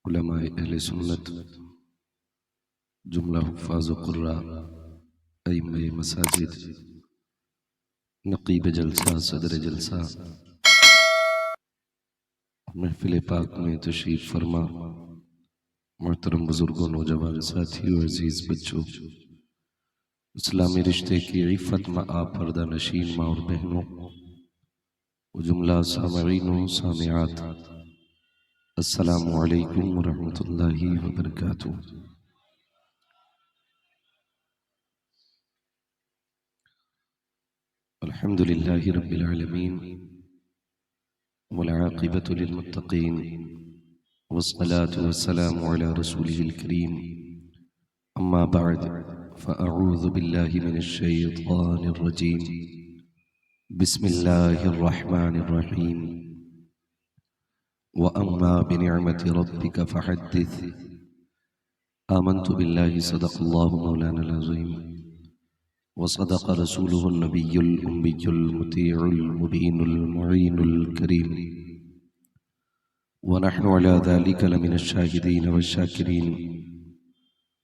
उलमाए अहले सुन्नत, जुमला हुफ़ाज़ व क़ुर्रा, अइम्मे मसाजिद, नक़ीब जलसा, सदर जलसा, महफ़िल पाक में तशरीफ़ फरमा मोहतरम बुज़ुर्गों, नौजवान साथियों, अज़ीज़ बच्चों, इस्लामी रिश्ते की इफ़्फ़त में आप पर्दा नशीन माँ और बहनों, व जुमला सामईन व सामिआत, अस्सलामु अलैकुम व रहमतुल्लाहि व बरकातुहू। अल्हम्दुलिल्लाहि रब्बिल आलमीन वल आक़िबतु लिल मुत्तक़ीन वस्सलातु वस्सलामु अला रसूलिहिल करीम, अम्मा बअद, फ़अऊज़ु बिल्लाहि मिनश शैतानिर रजीम, बिस्मिल्लाहिर रहमानिर रहीम, व अम्मा बिनिअमति रब्बिका फ़हद्दिस, आमन्तु बिल्लाहि सदक़ल्लाहु मौलानाल अज़ीम व सदक़ रसूलुहुन नबियुल उम्मियुल मुतीउल मुबीनुल मुईनुल करीम, व नहनु अला ज़ालिका लमिनश शाहिदीन वश्शाकिरीन,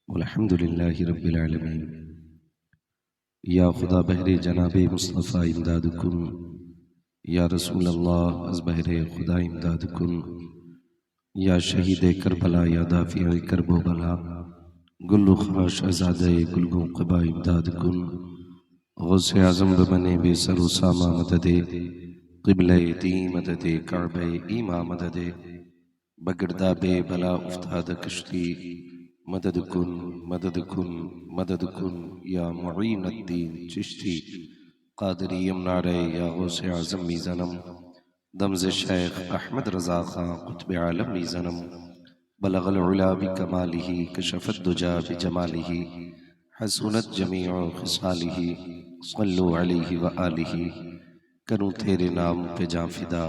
वल्हम्दुलिल्लाहि रब्बिल आलमीन। या खुदा बहरे जनाबे मुस्तफ़ा इमदाद कुन, या रसूल अल्लाह अज़ बहरे खुदा इमदाद कुन, या शहीद करबला, या दाफ़िअ करबो बला, गुल्लु ख़ाश अज़ादे गुल्गु क़बा इमदाद कुन, गौसे आज़म बने बेसरो सामा मददे, क़िबले दी मददे, काबे ईमा मददे, बगड़दा बे बला उफ्ताद कश्ती, मदद कुन मदद कुन मदद कुन, या मुईन अद्दीन चिश्ती क़ादरी यमनारे, या गौसे आज़म मीज़नम, दमज़ शेख अहमद रज़ा ख़ां क़ुत्ब आलम मीज़नम, बलगल उला बिकमालिही, कशफ़त दुजा बिजमालिही, हसूनत जमीअ ख़िसालिही, सल्लु अलैहि व आलिही। करूँ तेरे नाम पे जाँ फ़िदा,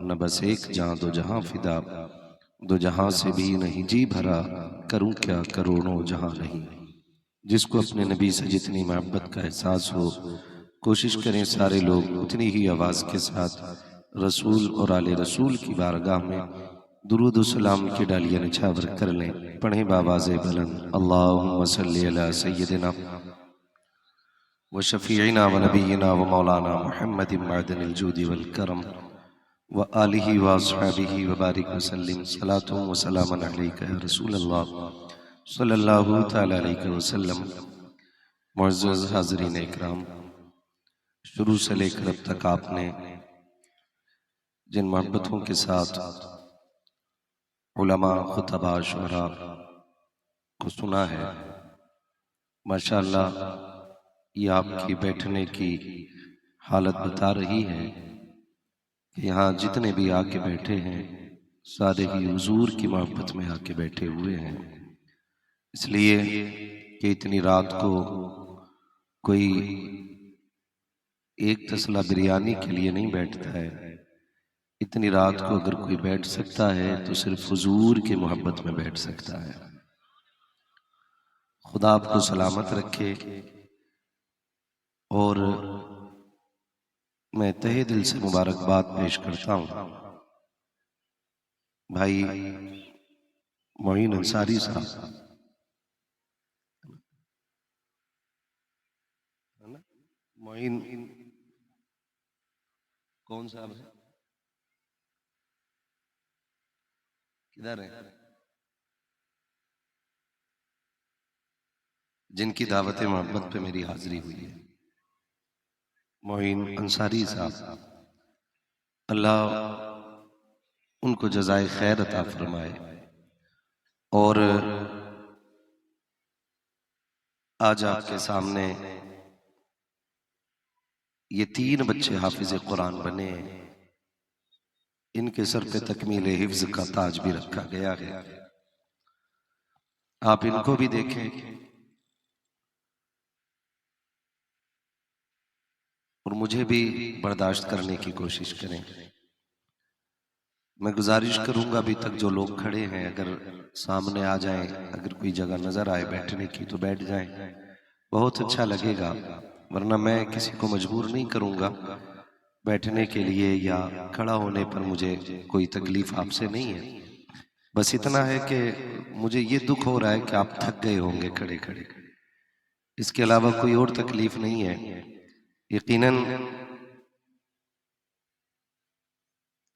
न बस एक जाँ दो जहाँ फ़िदा, दो जहाँ से भी नहीं जी भरा, करूँ क्या करोड़ों जहाँ नहीं। जिसको अपने नबी से जितनी मोहब्बत का एहसास हो, कोशिश करें सारे लोग उतनी ही आवाज़ के साथ रसूल और आले रसूल की बारगाह में दुरूद व सलाम की डालियाँ निछावर कर लें। पढ़ें बावाज़े बुलंद, अल्लाहुम्मा सल्ली अला सय्यदिना व शफ़ीइना व नबीना व मौलाना मुहम्मदिन मअदनिल जूदि वल करम व आलिहि व अस्हाबिहि व बारिक व सल्लिम, सलातुन व सलामन अलैका या रसूल अल्लाह सल्लल्लाहु तआला अलैहि वसल्लम। मुअज़्ज़ज़ हाज़रीन इकराम, शुरू से लेकर अब तक आपने जिन मोहब्बतों के साथ उलमा, खुतबा, शुअरा को सुना है, माशाअल्लाह ये आपकी बैठने की हालत बता रही है कि यहाँ जितने भी आके बैठे हैं सारे ही हुजूर की मोहब्बत में आके बैठे हुए हैं। इसलिए कि इतनी रात को कोई एक तसला बिरयानी के लिए नहीं बैठता है। इतनी रात को अगर कोई बैठ सकता है तो सिर्फ हुजूर की मोहब्बत में बैठ सकता है। खुदा आपको सलामत रखे। और मैं तहे दिल से मुबारकबाद पेश करता हूँ भाई मोइन अंसारी साहब, मोइन कौन साहब है, किधर है, जिनकी दावत मोहब्बत पे मेरी हाजिरी हुई है, मोइन अंसारी साहब। अल्लाह उनको जज़ाए खैर अता फरमाए। और आज आपके सामने ये 3 बच्चे हाफिज कुरान बने, इनके सर पे तकमील हिफ्ज का ताज भी रखा गया है। आप इनको भी देखें और मुझे भी बर्दाश्त करने की कोशिश करें। मैं गुजारिश करूंगा अभी तक जो लोग खड़े हैं अगर सामने आ जाएं, अगर कोई जगह नजर आए बैठने की तो बैठ जाएं, बहुत अच्छा लगेगा। वरना मैं किसी को मजबूर नहीं करूंगा बैठने के लिए, या खड़ा होने पर मुझे कोई तकलीफ आपसे नहीं है। बस इतना है कि मुझे ये दुख हो रहा है कि आप थक गए होंगे खड़े खड़े, इसके अलावा कोई और तकलीफ नहीं है। यकीनन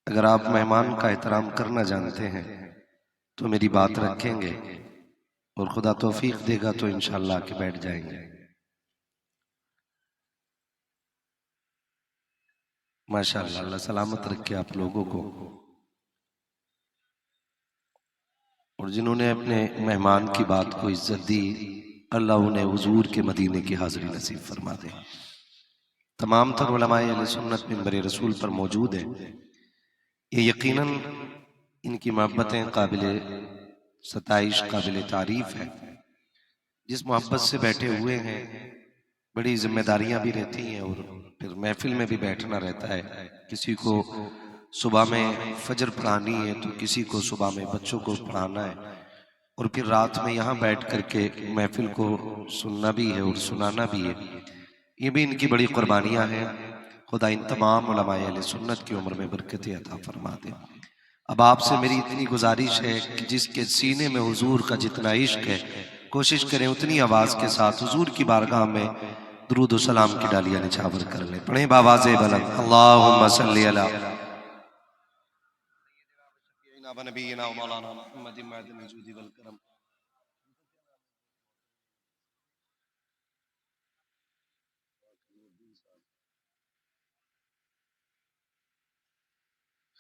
अगर आप मेहमान का एहतराम करना जानते हैं तो मेरी बात रखेंगे और खुदा तौफीक देगा तो इंशाअल्लाह के बैठ जाएंगे। माशाअल्लाह, अल्लाह सलामत रखे आप लोगों को। और जिन्होंने अपने मेहमान की बात को इज्जत दी, अल्लाह उन्हें हुजूर के मदीने की हाजिरी नसीब फरमा दे। तमाम तर उलमाए अहले सुन्नत मिंबर रसूल पर मौजूद है। ये यकीनन इनकी मोहब्बतें काबिल सताइश, काबिल तारीफ है। जिस मोहब्बत से बैठे हुए हैं, बड़ी जिम्मेदारियां भी रहती हैं और फिर महफिल में भी बैठना रहता है। किसी को सुबह में फजर पढ़ानी है तो किसी को सुबह में बच्चों को पढ़ाना है और फिर रात में यहाँ बैठ करके महफिल को सुनना भी है और सुनाना भी है। ये भी इनकी बड़ी कुर्बानियां हैं। खुदा इन तमाम उलमाए अहले सुन्नत की उम्र में बरकत अता फरमा दे। अब आपसे मेरी इतनी गुजारिश है कि जिसके सीने में हुजूर का जितना इश्क है, कोशिश करें उतनी आवाज के साथ हुजूर की बारगाह में दुरूद व सलाम की डालियां निछावर कर लें। पढ़े बावाज़े बुलंद, अल्लाहुम्मा सल्ली अला नबीना मौलाना मुहम्मद मदनी जुदी वल करम।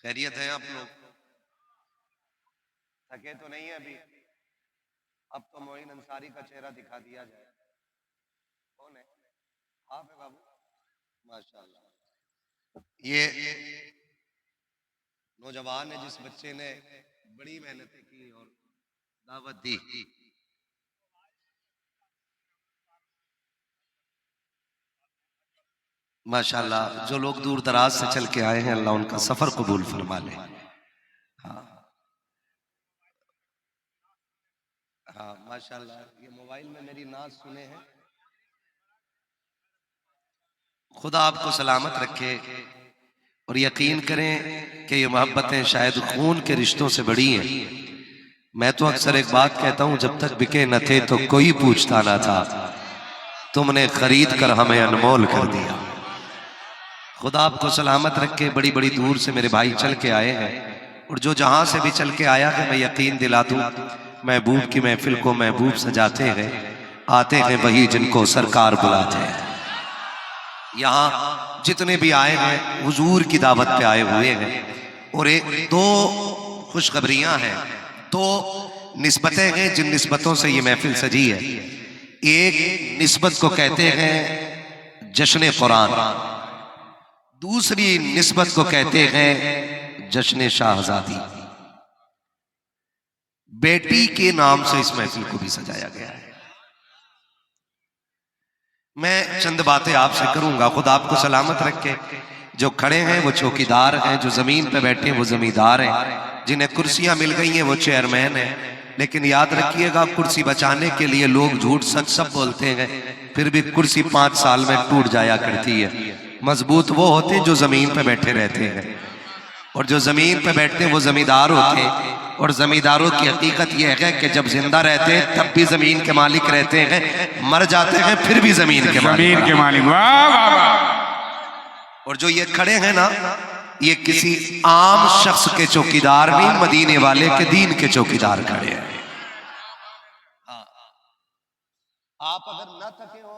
खैरियत है आप लोग? थके तो नहीं है अभी? अब तो मोइन अंसारी का चेहरा दिखा दिया जाए। कौन है? आप है बाबू? माशाल्लाह। ये नौजवान है जिस बच्चे ने बड़ी मेहनत की और दावत दी। माशाल्लाह, जो लोग दूर दराज से चल के आए हैं, अल्लाह उनका सफर कबूल फरमा ले। हाँ हाँ, माशाल्लाह। ये मोबाइल में मेरी नाज सुने हैं। खुदा आपको सलामत रखे और यकीन करें कि ये मोहब्बतें शायद खून के रिश्तों से बड़ी हैं। मैं तो अक्सर एक बात कहता हूं, जब तक बिके न थे तो कोई पूछता ना था, तुमने खरीद कर हमें अनमोल कर दिया। खुदा आपको सलामत रखे। बड़ी बड़ी दूर से मेरे भाई चल के आए हैं और जो जहां से भी चल के आया है, मैं यकीन दिला दूं, महबूब की महफिल को महबूब सजाते हैं, आते हैं वही जिनको सरकार बुलाते हैं। यहाँ जितने भी आए हैं हुजूर की दावत पे आए हुए हैं। और एक दो खुशखबरियां हैं, दो निस्बतें हैं जिन निस्बतों से ये महफिल सजी है। एक निस्बत को कहते हैं जश्न कुरान, दूसरी निस्बत को कहते हैं जश्न शाहजादी। बेटी के नाम से इस महफिल को भी सजाया गया है। मैं चंद बातें आपसे करूंगा, खुदा आपको सलामत रखे। जो खड़े हैं वो चौकीदार हैं, जो जमीन पे बैठे हैं वो जमींदार हैं, जिन्हें कुर्सियां मिल गई हैं वो चेयरमैन हैं। लेकिन याद रखिएगा, कुर्सी बचाने के लिए लोग झूठ सच सब बोलते हैं, फिर भी कुर्सी 5 साल में टूट जाया करती है। मजबूत वो होते हैं जो जमीन पे बैठे रहते हैं, और जो जमीन पे बैठते हैं वो जमींदार होते हैं। और जमींदारों की हकीकत यह है कि जब जिंदा रहते हैं तब भी जमीन के मालिक रहते हैं, मर जाते हैं फिर भी जमीन के मालिक। वाह वाह वाह। और जो ये खड़े हैं ना, ये किसी आम शख्स के चौकीदार नहीं, मदीने वाले के दीन के चौकीदार खड़े हैं। आप अगर ना थके हो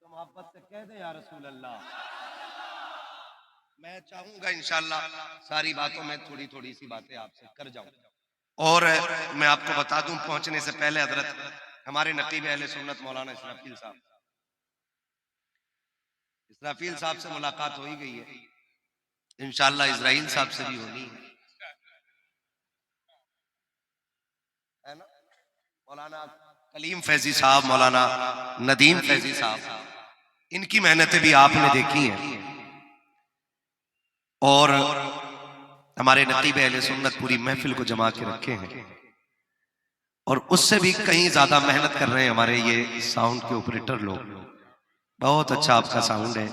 तो मोहब्बत से कह दें या रसूल अल्लाह। मैं चाहूंगा इंशाल्लाह सारी बातों में थोड़ी थोड़ी सी बातें आपसे कर जाऊं। और मैं आपको बता दूं, पहुंचने से पहले हजरत हमारे नकीब अहले सुन्नत मौलाना इसराफील साहब से मुलाकात हो ही गई है। इंशाल्लाह इजराइल साहब से भी होनी है ना। मौलाना कलीम फैजी साहब, मौलाना नदीम फैजी साहब, इनकी मेहनतें भी आपने देखी हैं। और हमारे नकीब अहले सुन्नत पूरी महफिल को जमा के रखे हैं, और उससे भी कहीं ज्यादा मेहनत कर रहे हैं हमारे ये साउंड के ऑपरेटर लोग। बहुत अच्छा आपका साउंड है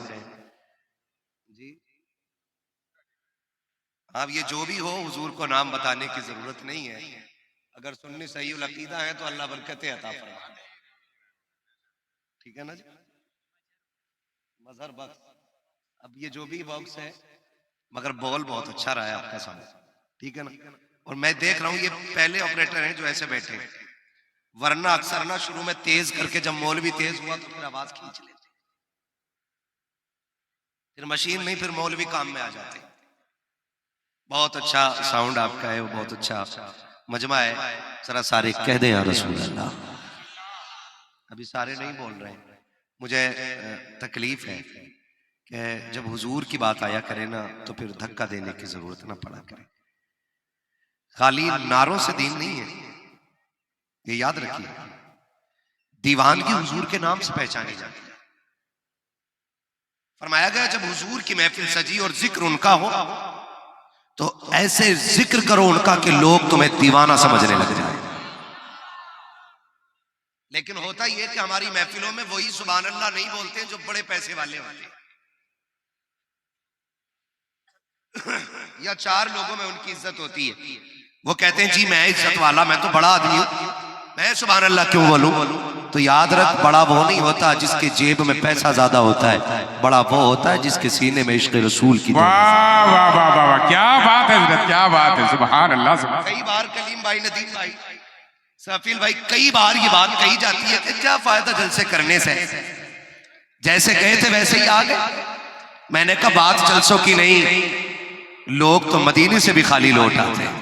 जी। अब ये जो भी हो, हुजूर को नाम बताने की जरूरत नहीं है। अगर सुन्नी सही अकीदा है तो अल्लाह बरकतें अता फरमा दे। ठीक है ना जी। मजहर बख्श, अब ये जो भी बॉक्स है, मगर बॉल बहुत अच्छा रहा है आपका सामने। ठीक है ना। और मैं देख रहा हूँ ये पहले ऑपरेटर हैं जो ऐसे बैठे हैं, वरना अक्सर ना शुरू में तेज करके जब मौल भी तेज हुआ तो फिर आवाज खींच लेते, फिर मशीन नहीं, फिर मौल भी काम में आ जाते। बहुत अच्छा साउंड आपका है, वो बहुत अच्छा मजमा है। जरा सारे कह दें या रसूल अल्लाह। अभी सारे नहीं बोल रहे हैं, मुझे तकलीफ है कि जब हुजूर की बात आया करे ना तो फिर धक्का देने की जरूरत ना पड़ा करे। खाली नारों से दीन नहीं है, ये याद रखिए। दीवानगी हुजूर के नाम से पहचानी जाती है। फरमाया गया जब हुजूर की महफिल सजी और जिक्र उनका हो तो ऐसे जिक्र करो उनका कि लोग तुम्हें दीवाना समझने लग जाए। लेकिन होता यह कि हमारी महफिलों में वही सुभान अल्लाह नहीं बोलते जो बड़े पैसे वाले होते हैं, या चार लोगों में उनकी इज्जत होती है। वो कहते हैं जी मैं इज्जत वाला, मैं तो बड़ा आदमी हूं, मैं सुभान अल्लाह क्यों बोलूं। तो याद रख, बड़ा वो नहीं होता जिसके जेब में पैसा ज्यादा होता है, बड़ा वो होता है जिसके सीने में इश्क़ रसूल की। वाह वाह वाह वाह, क्या बात है, क्या बात है, सुभान अल्लाह। कई बार कलीम भाई, नदीम भाई, सफील भाई, कई बार ये बात कही जाती है कि क्या फायदा जलसे करने से, जैसे गए थे वैसे ही आ गए। मैंने कहा बात जलसों की नहीं, लोग तो मदीने से भी खाली लौट आते हैं।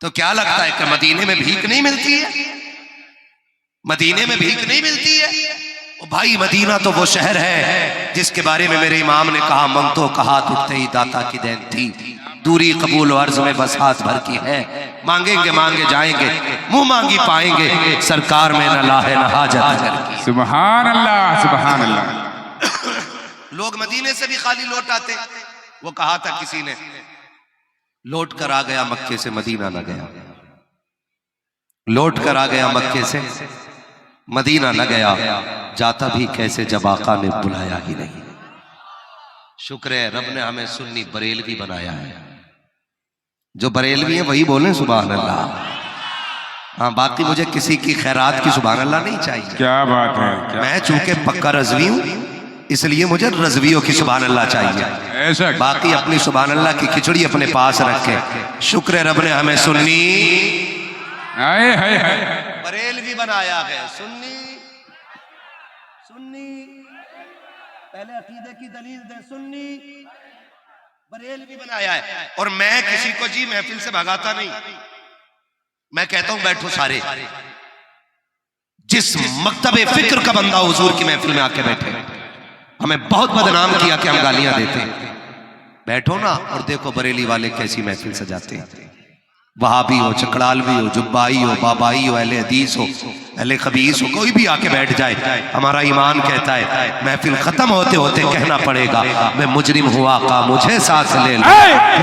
तो क्या लगता है कि मदीने में भीख नहीं मिलती है? मदीने में भीख नहीं मिलती है? ओ भाई, मदीना तो वो शहर है जिसके बारे में मेरे इमाम ने कहा, मंगतो कहा उठते ही दाता की देन थी, दूरी कबूल अर्ज में बस हाथ भर की है, मांगेंगे मांगे जाएंगे, मुंह मांगी पाएंगे, सरकार में न लाहे न हाजत। सुभान अल्लाह, सुभान अल्लाह। लोग मदीने से भी खाली लौट आते। वो कहा था किसी ने, लौट कर आ गया मक्के से मदीना न गया, लौट कर आ गया मक्के से मदीना न गया, जाता भी कैसे जब आका ने बुलाया ही नहीं। शुक्र है रब ने हमें सुन्नी बरेलवी बनाया है। जो बरेलवी है वही बोले सुभान अल्लाह। हाँ, बाकी मुझे किसी की खैरात की सुभान अल्लाह नहीं चाहिए। क्या बात है, क्या मैं चूंकि पक्का रजवी हूं इसलिए मुझे रजवियों की सुभान अल्लाह चाहिए। बाकी अपनी सुभान अल्लाह की खिचड़ी अपने पास रखे। शुक्र है रब ने हमें सुन्नी बरेलवी बनाया है। सुन्नी सुन्नी, पहले अकीदे की दलील दे, सुन्नी बरेलवी बनाया है। और मैं किसी को जी महफिल से भगाता नहीं, मैं कहता हूं बैठो सारे। जिस मकतबे फिक्र का बंदा हुजूर की महफिल में आके बैठे, हमें बहुत बदनाम किया कि हम गालियां देते हैं, बैठो ना और देखो बरेली वाले कैसी महफिल सजाते हैं। वहाबी हो, चकड़ालवी हो, जुब्बाई हो, बाबाई हो, अहले हदीस हो, अहले खबीस हो, कोई भी आके बैठ जाए, हमारा ईमान कहता है महफिल खत्म होते होते कहना पड़ेगा, मैं मुजरिम हुआ का मुझे साथ ले लो,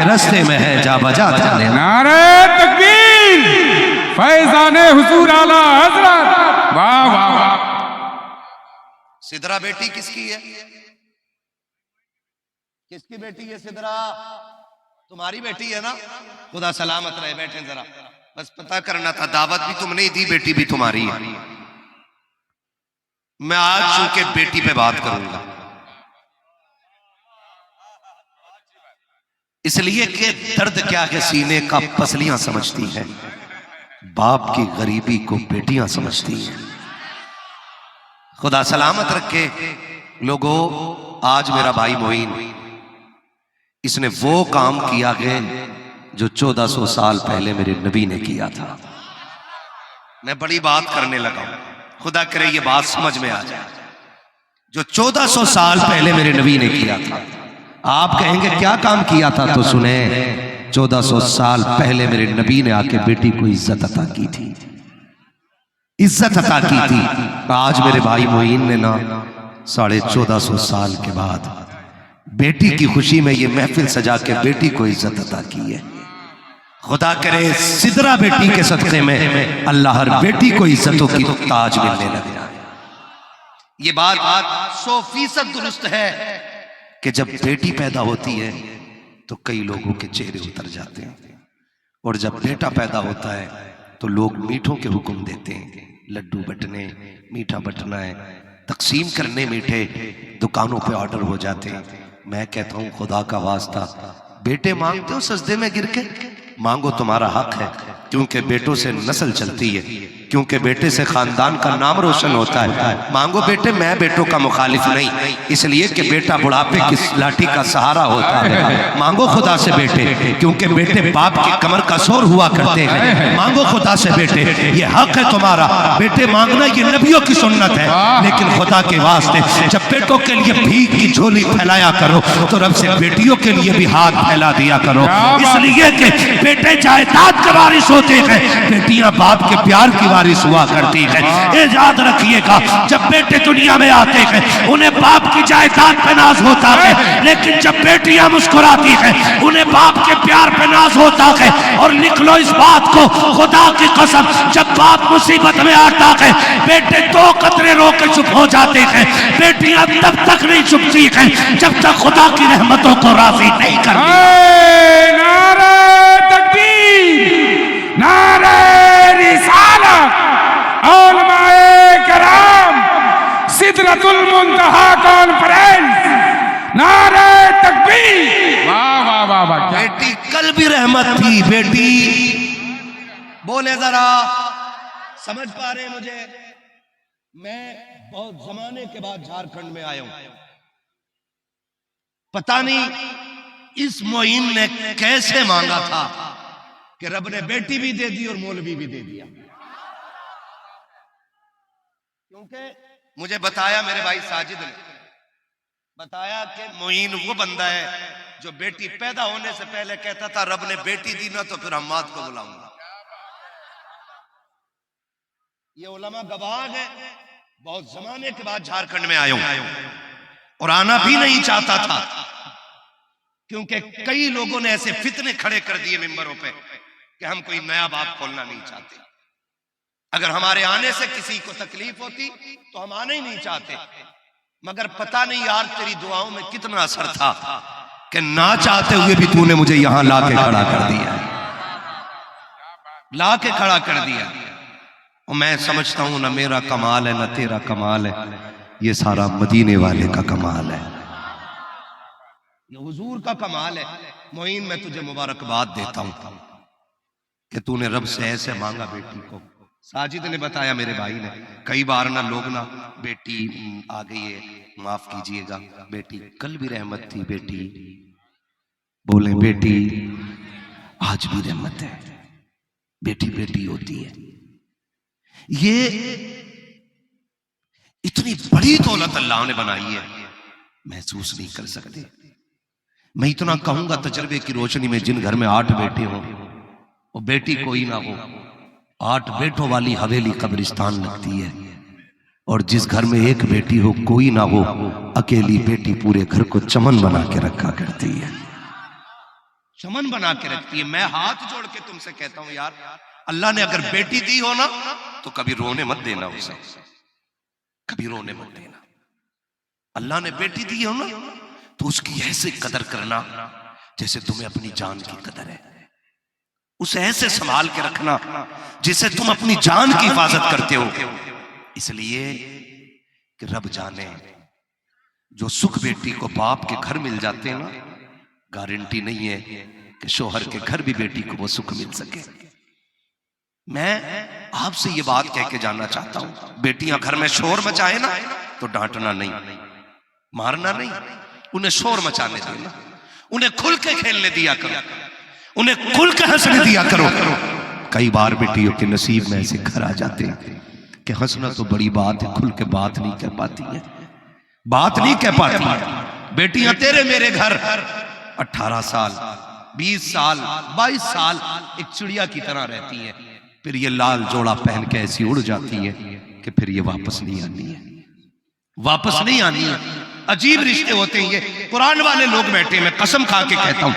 रस्ते में है जा बजा जाने। नारे तकबीर, फैज़ाने हुजूर आला हज़रत। वाह वाह वाह। सिदरा बेटी किसकी है? किसकी बेटी है सिदरा? तुम्हारी बेटी है ना? खुदा सलामत रहे। बैठे जरा, बस पता करना था, दावत भी तुमने ही दी, बेटी भी तुम्हारी है। मैं आज चूंकि बेटी पे बात करूंगा इसलिए कि दर्द क्या है सीने का पसलियां समझती हैं, बाप की गरीबी को बेटियां समझती हैं। खुदा सलामत रखे लोगों। आज मेरा भाई मोइन, इसने वो काम किया है जो 1400 साल पहले मेरे नबी ने किया था। मैं बड़ी बात करने लगा, खुदा करे ये बात समझ में आ जाए। जो 1400 साल पहले मेरे नबी ने किया था, आप कहेंगे क्या काम किया था, तो सुने। 1400 साल पहले मेरे नबी ने आके बेटी को इज्जत अता की थी, इज्जत अता की थी। आज मेरे भाई मोइन ने ना 1450 साल के बाद बेटी की खुशी में ये महफिल सजा के बेटी को इज्जत अता की है। खुदा करे सिदरा बेटी के सदक़े में अल्लाह हर बेटी को इज्जतों की ताज मिलने लगे। ये बात 100% दुरुस्त है कि जब बेटी पैदा होती है तो कई लोगों के चेहरे उतर जाते हैं। और जब बेटा पैदा होता है तो लोग मीठों के हुक्म देते हैं, लड्डू बटने, मीठा बटना है, तकसीम करने मीठे, दुकानों पे ऑर्डर हो जाते हैं। मैं कहता हूँ खुदा का वास्ता, बेटे मांगते हो सजदे में गिर के, मांगो, तुम्हारा हक है, क्योंकि बेटों से नस्ल चलती है, क्योंकि बेटे से खानदान का नाम रोशन होता है। मांगो बेटे, मैं बेटों का मुखालिफ नहीं, इसलिए कि बेटा बुढ़ापे की लाठी का सहारा होता है। मांगो खुदा से बेटे, क्योंकि बेटे बाप की कमर का सोर हुआ करते हैं। मांगो खुदा से बेटे, ये हक है तुम्हारा, बेटे मांगना ये नबियों की सुन्नत है। लेकिन खुदा के वास्ते जब बेटों के लिए भीख की झोली फैलाया करो तो रब से बेटियों के लिए भी हाथ फैला दिया करो, इसलिए कि बेटे जायदाद का वारिस होते हैं, बेटियां बाप के प्यार की वारिस हुआ करती है। ये याद रखिएगा, जब बेटे दुनिया में आते हैं उन्हें बाप की जायदाद पे नाज होता है, लेकिन जब बेटियां मुस्कुराती हैं उन्हें बाप के प्यार पे नाज होता है। और लिख लो इस बात को, खुदा की कसम, जब बाप मुसीबत में आता है बेटे 2 कतरे रो के चुप हो जाते हैं। बेटियां तब तक नहीं चुपती हैं जब तक खुदा की रहमतों को राजी नहीं करती। नारे रिसालत, उलमाए कराम, सिदरतुल मुंतहा कॉन्फ्रेंस, नारे तकबीर। वाह वाह वाह वाह। बेटी कल भी रहमत थी, बेटी बोले जरा, समझ पा रहे मुझे? मैं बहुत जमाने के बाद झारखंड में आया हूं, पता नहीं इस मोइन ने कैसे मांगा था कि रब ने बेटी भी दे दी और मौलवी भी दे दिया। क्योंकि मुझे बताया मेरे भाई साजिद ने बताया कि मोइन वो बंदा है जो बेटी पैदा होने से पहले कहता था रब ने बेटी दी ना तो फिर अम्माद को बुलाऊंगा। ये उलमा गवाह है, बहुत जमाने के बाद झारखंड में आया हूं और आना भी नहीं चाहता था, क्योंकि कई लोगों ने ऐसे फितने खड़े कर दिए मिंबरों पे कि हम कोई नया बाप खोलना नहीं चाहते। अगर हमारे आने से किसी को तकलीफ होती तो हम आना ही नहीं चाहते, मगर पता नहीं यार तेरी दुआओं में कितना असर था कि ना चाहते हुए भी तूने मुझे यहां ला के खड़ा कर दिया, ला के खड़ा कर दिया। और मैं समझता हूं ना मेरा कमाल है ना तेरा कमाल है, ये सारा मदीने वाले का कमाल है, ये हुजूर का कमाल है। मोइन मैं तुझे मुबारकबाद देता हूं कि तूने रब से ऐसे मांगा बेटी को। साजिद ने बताया मेरे भाई ने, कई बार ना लोग ना बेटी आ गई है, माफ कीजिएगा, बेटी कल भी रहमत थी, बेटी बोले बेटी आज भी रहमत है, बेटी बेटी होती है। ये इतनी बड़ी दौलत अल्लाह ने बनाई है, महसूस नहीं कर सकते। मैं इतना कहूंगा तजर्बे की रोशनी में, जिन घर में 8 बेटे हों और बेटी कोई ना हो, 8 बेटों वाली हवेली कब्रिस्तान लगती है, और जिस घर में 1 बेटी हो कोई ना हो, अकेली बेटी पूरे घर को चमन बना के रखा करती है, चमन बना के रखती है। मैं हाथ जोड़ के तुमसे कहता हूं यार, अल्लाह ने अगर बेटी दी हो ना तो कभी रोने मत देना उसे, कभी रोने मत देना। अल्लाह ने बेटी दी हो ना तो उसकी ऐसे कदर करना जैसे तुम्हें अपनी जान की कदर है, उसे ऐसे संभाल के रखना जिसे तुम अपनी जान की हिफाजत करते हो। इसलिए कि रब जाने, जो सुख बेटी को बाप के घर मिल जाते हैं ना, गारंटी नहीं है कि शोहर के घर भी बेटी को वो सुख मिल सके। मैं आपसे ये बात कह के जानना चाहता हूं, बेटियां घर में शोर मचाए ना तो डांटना नहीं, मारना नहीं, उन्हें शोर मचाने देना, उन्हें खुल के खेलने दिया करो, उन्हें खुल के हंसने दिया करो। कई बार बेटियों के नसीब में ऐसे घर आ जाते हैं कि हंसना तो बड़ी बात है, खुल के बात नहीं कह पाती है, बात नहीं कह पाती है। बेटियां तेरे मेरे घर 18 साल 20 साल 22 साल एक चिड़िया की तरह रहती है, फिर ये लाल जोड़ा पहन के ऐसी उड़ जाती है कि फिर ये वापस नहीं आनी है, वापस नहीं आनी है। अजीब रिश्ते होते हैं। ये कुरान वाले लोग बैठे, मैं कसम खा के कहता हूँ,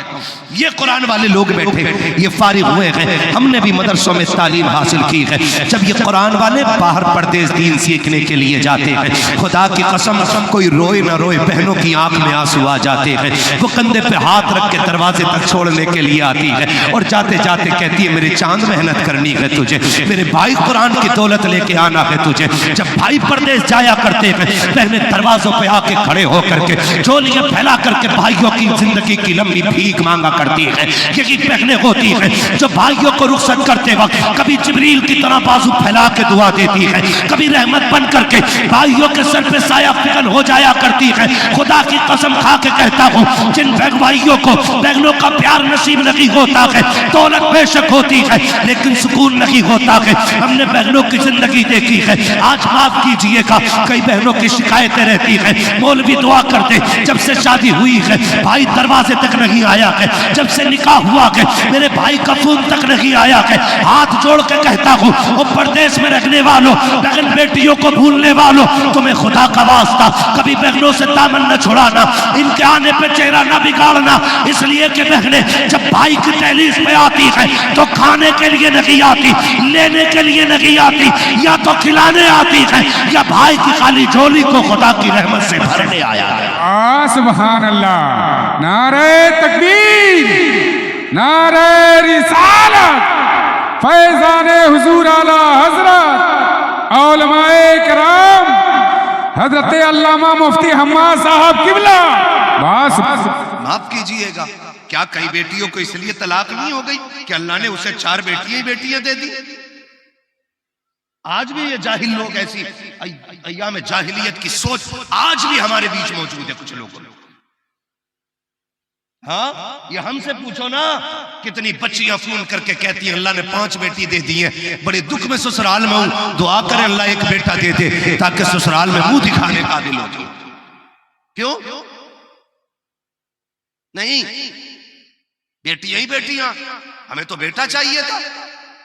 ये कुरान वाले लोग बैठे, ये फारिग हुए हैं, हमने भी मदरसों में तालीम हासिल की है। जब ये कुरान वाले बाहर परदेश दीन सीखने के लिए जाते हैं, खुदा की कसम कोई रोए ना रोए, बहनों की आंख में आंसू आ जाते हैं। वो कंधे पे हाथ रख के दरवाजे तक छोड़ने के लिए आती है और जाते जाते कहती है मेरे चांद मेहनत करनी है तुझे, मेरे भाई कुरान की दौलत लेके आना है तुझे। जब भाई परदेश जाया करते हैं, बहनें दरवाजों पे आके खड़े हो करके झोलियां फैला करके भाइयों की जिंदगी की लंबी भीख मांगा करती है। यही बहनें होती है जो भाइयों को रुखसत करते वक्त कभी जिब्रील की तरह बाजू फैला के दुआ देती है, कभी रहमत बन करके भाइयों के सर पे साया फिकन हो जाया करती है। खुदा की कसम खा के कहता हूँ, जिन भाइयों को बहनों का प्यार नसीब नहीं होता है, दौलत बेशक होती है लेकिन सुकून नहीं होता है। हमने बहनों की जिंदगी देखी है, आज माफ कीजिएगा कई बहनों की शिकायतें रहती है, मौलवी दुआ करते जब से शादी हुई है भाई दरवाजे तक नहीं आया है, जब से निकाह हुआ है मेरे भाई का फोन तक नहीं आया है। हाथ जोड़ के कहता हूँ, वो परदेश में रहने वालों, बहन बेटियों को भूलने वालों, तुम्हें खुदा का वास्ता कभी बहनों से दामन न छुड़ाना, इनके आने पे चेहरा न बिगाड़ना। इसलिए कि बहनें जब भाई की दहलीज पे आती है तो खाने के लिए नहीं आती, लेने के लिए नहीं आती, या तो खिलाने आती है या भाई की खाली झोली को खुदा की रहमत से भरने आया है। सुभान अल्लाह, नारे तकबीर, नारे रिसालत, फैजाने हुजूर आला हजरत औलमाए किराम हजरत अल्लामा मुफ्ती हम्माद साहब किबला। बस माफ कीजिएगा, क्या कई बेटियों को इसलिए तलाक नहीं हो गई कि अल्लाह ने उसे 4 बेटियां दे दी? आज भी ये जाहिल लोग ऐसी अय्याम जाहिलियत की सोच आज भी हमारे बीच मौजूद है कुछ लोगों में। हाँ, ये हमसे पूछो ना, कितनी बच्चियां फोन करके कहती हैं अल्लाह ने 5 बेटी दे दी है, बड़े दुख में ससुराल में हूं, दुआ करें अल्लाह एक बेटा दे दे ताकि ससुराल में मुंह दिखाने काबिल हो जाए। क्यों नहीं? बेटियां ही बेटियां, हमें तो बेटा चाहिए था।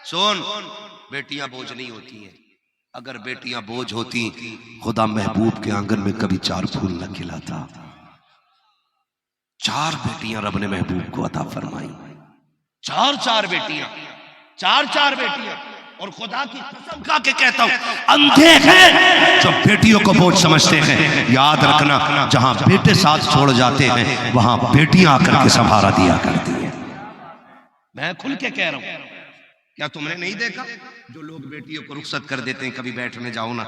सुन, बेटियां बोझ नहीं होती हैं, अगर बेटियां बोझ होती खुदा महबूब के आंगन में कभी 4 फूल न खिलाता। 4 बेटियां रब ने महबूब को अता फरमाई, 4 बेटियां, 4 बेटियां। और खुदा की कसम खा के कहता हूं, अंधे हैं जो बेटियों को बोझ समझते हैं। याद रखना, जहां बेटे साथ छोड़ जाते हैं वहां बेटियां आकर के सहारा दिया करती हैं। मैं खुल के कह रहा हूं, क्या तुमने नहीं देखा जो लोग बेटियों को रुखसत कर देते हैं, कभी बैठने जाओ ना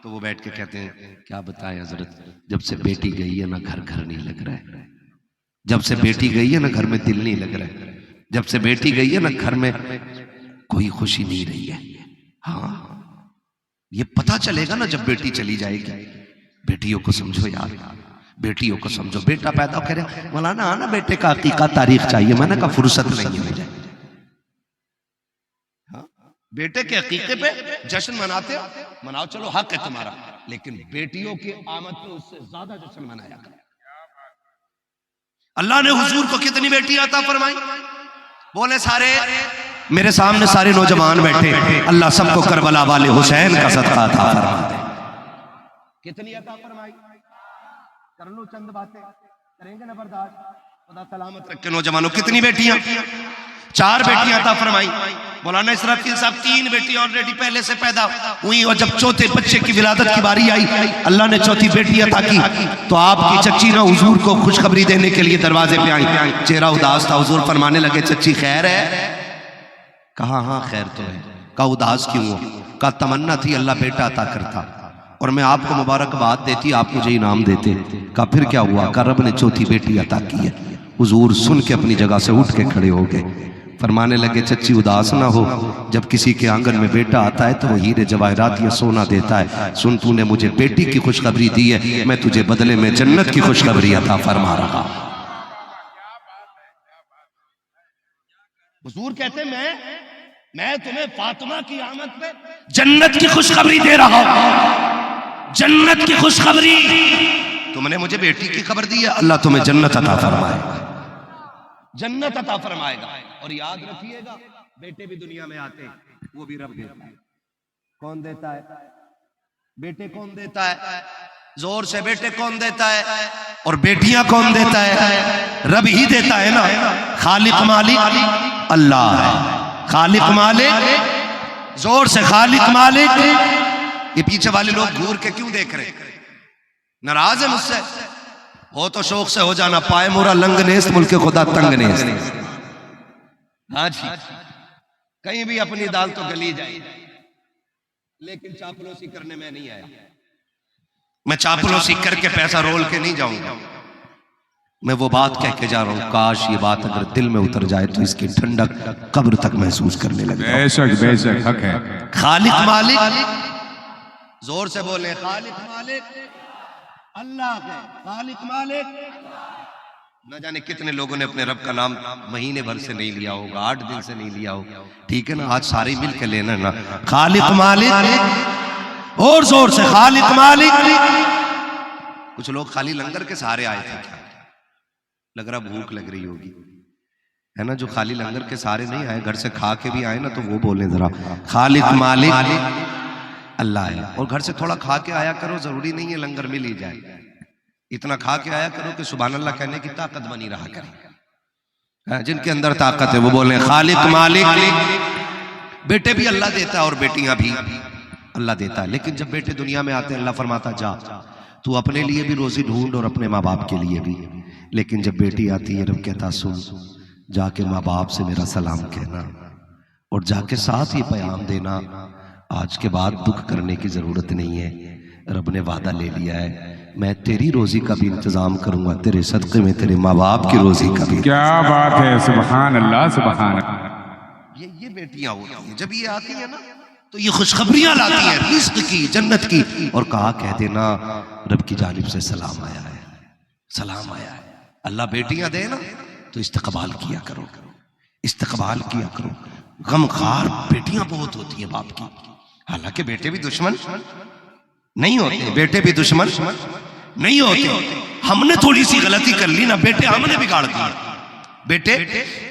तो वो बैठ के कहते हैं क्या बताएं हजरत, जब से बेटी गई है ना घर घर नहीं लग रहा है, जब से बेटी गई है ना घर में दिल नहीं लग रहा है, जब से बेटी गई है ना घर में कोई खुशी नहीं रही है। हाँ, ये पता चलेगा ना जब बेटी चली जाएगी। बेटियों को समझो यार, बेटियों को समझो। बेटा पैदा करे, मौलाना आना बेटे का अकीका तारीख चाहिए, मैंने कहा फुर्सत नहीं है मुझे। बेटे के अकीके पे जश्न मनाते हो, मनाओ, चलो हक है तुम्हारा, लेकिन बेटियों की आमद पे उससे ज्यादा जश्न मनाया करो। अल्लाह ने हुजूर को कितनी बेटियां अता फरमाई? बोले सारे, मेरे सामने सारे नौजवान बैठे, अल्लाह सबको करबला वाले हुसैन का सदका अता फरमा दे। कितनी अता फरमाई? कर लो चंद बातें, करेंगे ना बर्दाश्त, खुदा सलामत रखे। नौजवानों, कितनी बेटियां? 4 बेटियां अता फरमाई। मौलाना इसराफील साहब 3 बेटियां ऑलरेडी पहले से पैदा हुई, और जब चौथे बच्चे की विलादत की बारी आई, अल्लाह ने चौथी बेटी अता की, तो आपकी चच्ची ना हुजूर को खुशखबरी देने के लिए दरवाजे पे आई। चेहरा उदास था, हुजूर फरमाने लगे चच्ची खैर है? कहा हाँ खैर तो है। कहा उदास क्यों हो? कहा तमन्ना थी अल्लाह बेटा अता करता और मैं आपको मुबारकबाद देती, आप मुझे इनाम देते। कहा फिर क्या हुआ? कहा रब ने चौथी बेटी अता की है। हुजूर सुन के अपनी जगह से उठ के खड़े हो गए, फरमाने लगे चच्ची उदास ना हो, जब किसी के आंगन में बेटा आता है तो वो हीरे जवाहरात या सोना देता है। सुन, तूने मुझे बेटी की खुशखबरी दी है, मैं तुझे बदले में जन्नत की खुशखबरी अता फरमा रहा। हुजूर कहते मैं तुम्हें फातिमा की आमद पे जन्नत की खुशखबरी दे रहा हूं, जन्नत की खुशखबरी। तुमने मुझे बेटी की खबर दी है, अल्लाह तुम्हें जन्नत अता फरमाएगा, जन्नत अता फरमाएगा। और याद रखिएगा, बेटे भी दुनिया में आते हैं, वो भी रब देता है। कौन देता है? बेटे कौन देता है? जोर से बेटे कौन देता है और बेटियां कौन देता है? रब ही देता है ना। खालिक मालिक अल्लाह है। खालिक मालिक, जोर से खालिक मालिक। ये पीछे वाले लोग घूर के क्यों देख रहे? नाराज है मुझसे? हो तो शौक से हो जाना। पाए मोरा लंग नेस्त, मुल्क खुदा तंग नेस्त। हाँ जी, कहीं भी अपनी दाल तो गली जाए, लेकिन चापलूसी करने में नहीं आया। मैं चापलूसी करके पैसा रोल के नहीं जाऊंगा। मैं वो बात कह के जा रहा हूं, काश ये बात अगर दिल में उतर जाए तो इसकी ठंडक कब्र तक महसूस करने लगे। बेशक बेशक हक है। खालिक मालिक, जोर से बोले खालिक मालिक अल्लाह है। खालिक मालिक। न जाने कितने लोगों ने अपने रब का नाम महीने भर से नहीं लिया होगा, 8 दिन से नहीं लिया होगा। ठीक है ना, आज सारे मिल के लेना ना। खालिक मालिक, और जोर से खालिक मालिक। कुछ लोग खाली लंगर के सहारे आए थे क्या? लग रहा भूख लग रही होगी, है ना। जो खाली लंगर के सहारे नहीं आए, घर से खा के भी आए ना, तो वो बोले जरा खालिक मालिक अल्लाह है। और घर से थोड़ा खा के आया करो, जरूरी नहीं है लंगर मिल ही जाए। इतना खा के आया करो कि सुभान अल्लाह कहने की ताकत बनी रहा करे। जिनके अंदर ताकत है वो बोले खालिक मालिक। बेटे भी अल्लाह देता है और बेटियां भी अल्लाह देता है। लेकिन जब बेटे दुनिया में आते हैं, अल्लाह फरमाता जा तू अपने लिए भी रोजी ढूंढ और अपने माँ बाप के लिए भी। लेकिन जब बेटी आती है, रब कहता सुन, जाके माँ बाप से मेरा सलाम कहना और जाके साथ ही पैगाम देना, आज के बाद दुख करने की जरूरत नहीं है। रब ने वादा ले लिया है, मैं तेरी रोजी का भी इंतजाम करूंगा, तेरे सदक़े में तेरे माँ बाप की रोजी का भी। क्या बात है, सुभान अल्लाह सुभान अल्लाह। ये बेटियां होती हैं, जब ये आती है ना तो ये खुशखबरियां लाती हैं रिज़्क़ की, जन्नत की। और कहा कह देना रब की जानिब से सलाम आया है, सलाम आया है। अल्लाह बेटियां दे ना तो इस्तकबाल किया करो, इस्तकबाल किया करो। गमखार बेटियां बहुत होती हैं बाप की। हालांकि बेटे भी दुश्मन नहीं होते, बेटे भी दुश्मन नहीं होते। हमने थोड़ी सी गलती कर ली ना, बेटे हमने बिगाड़ दिया, बेटे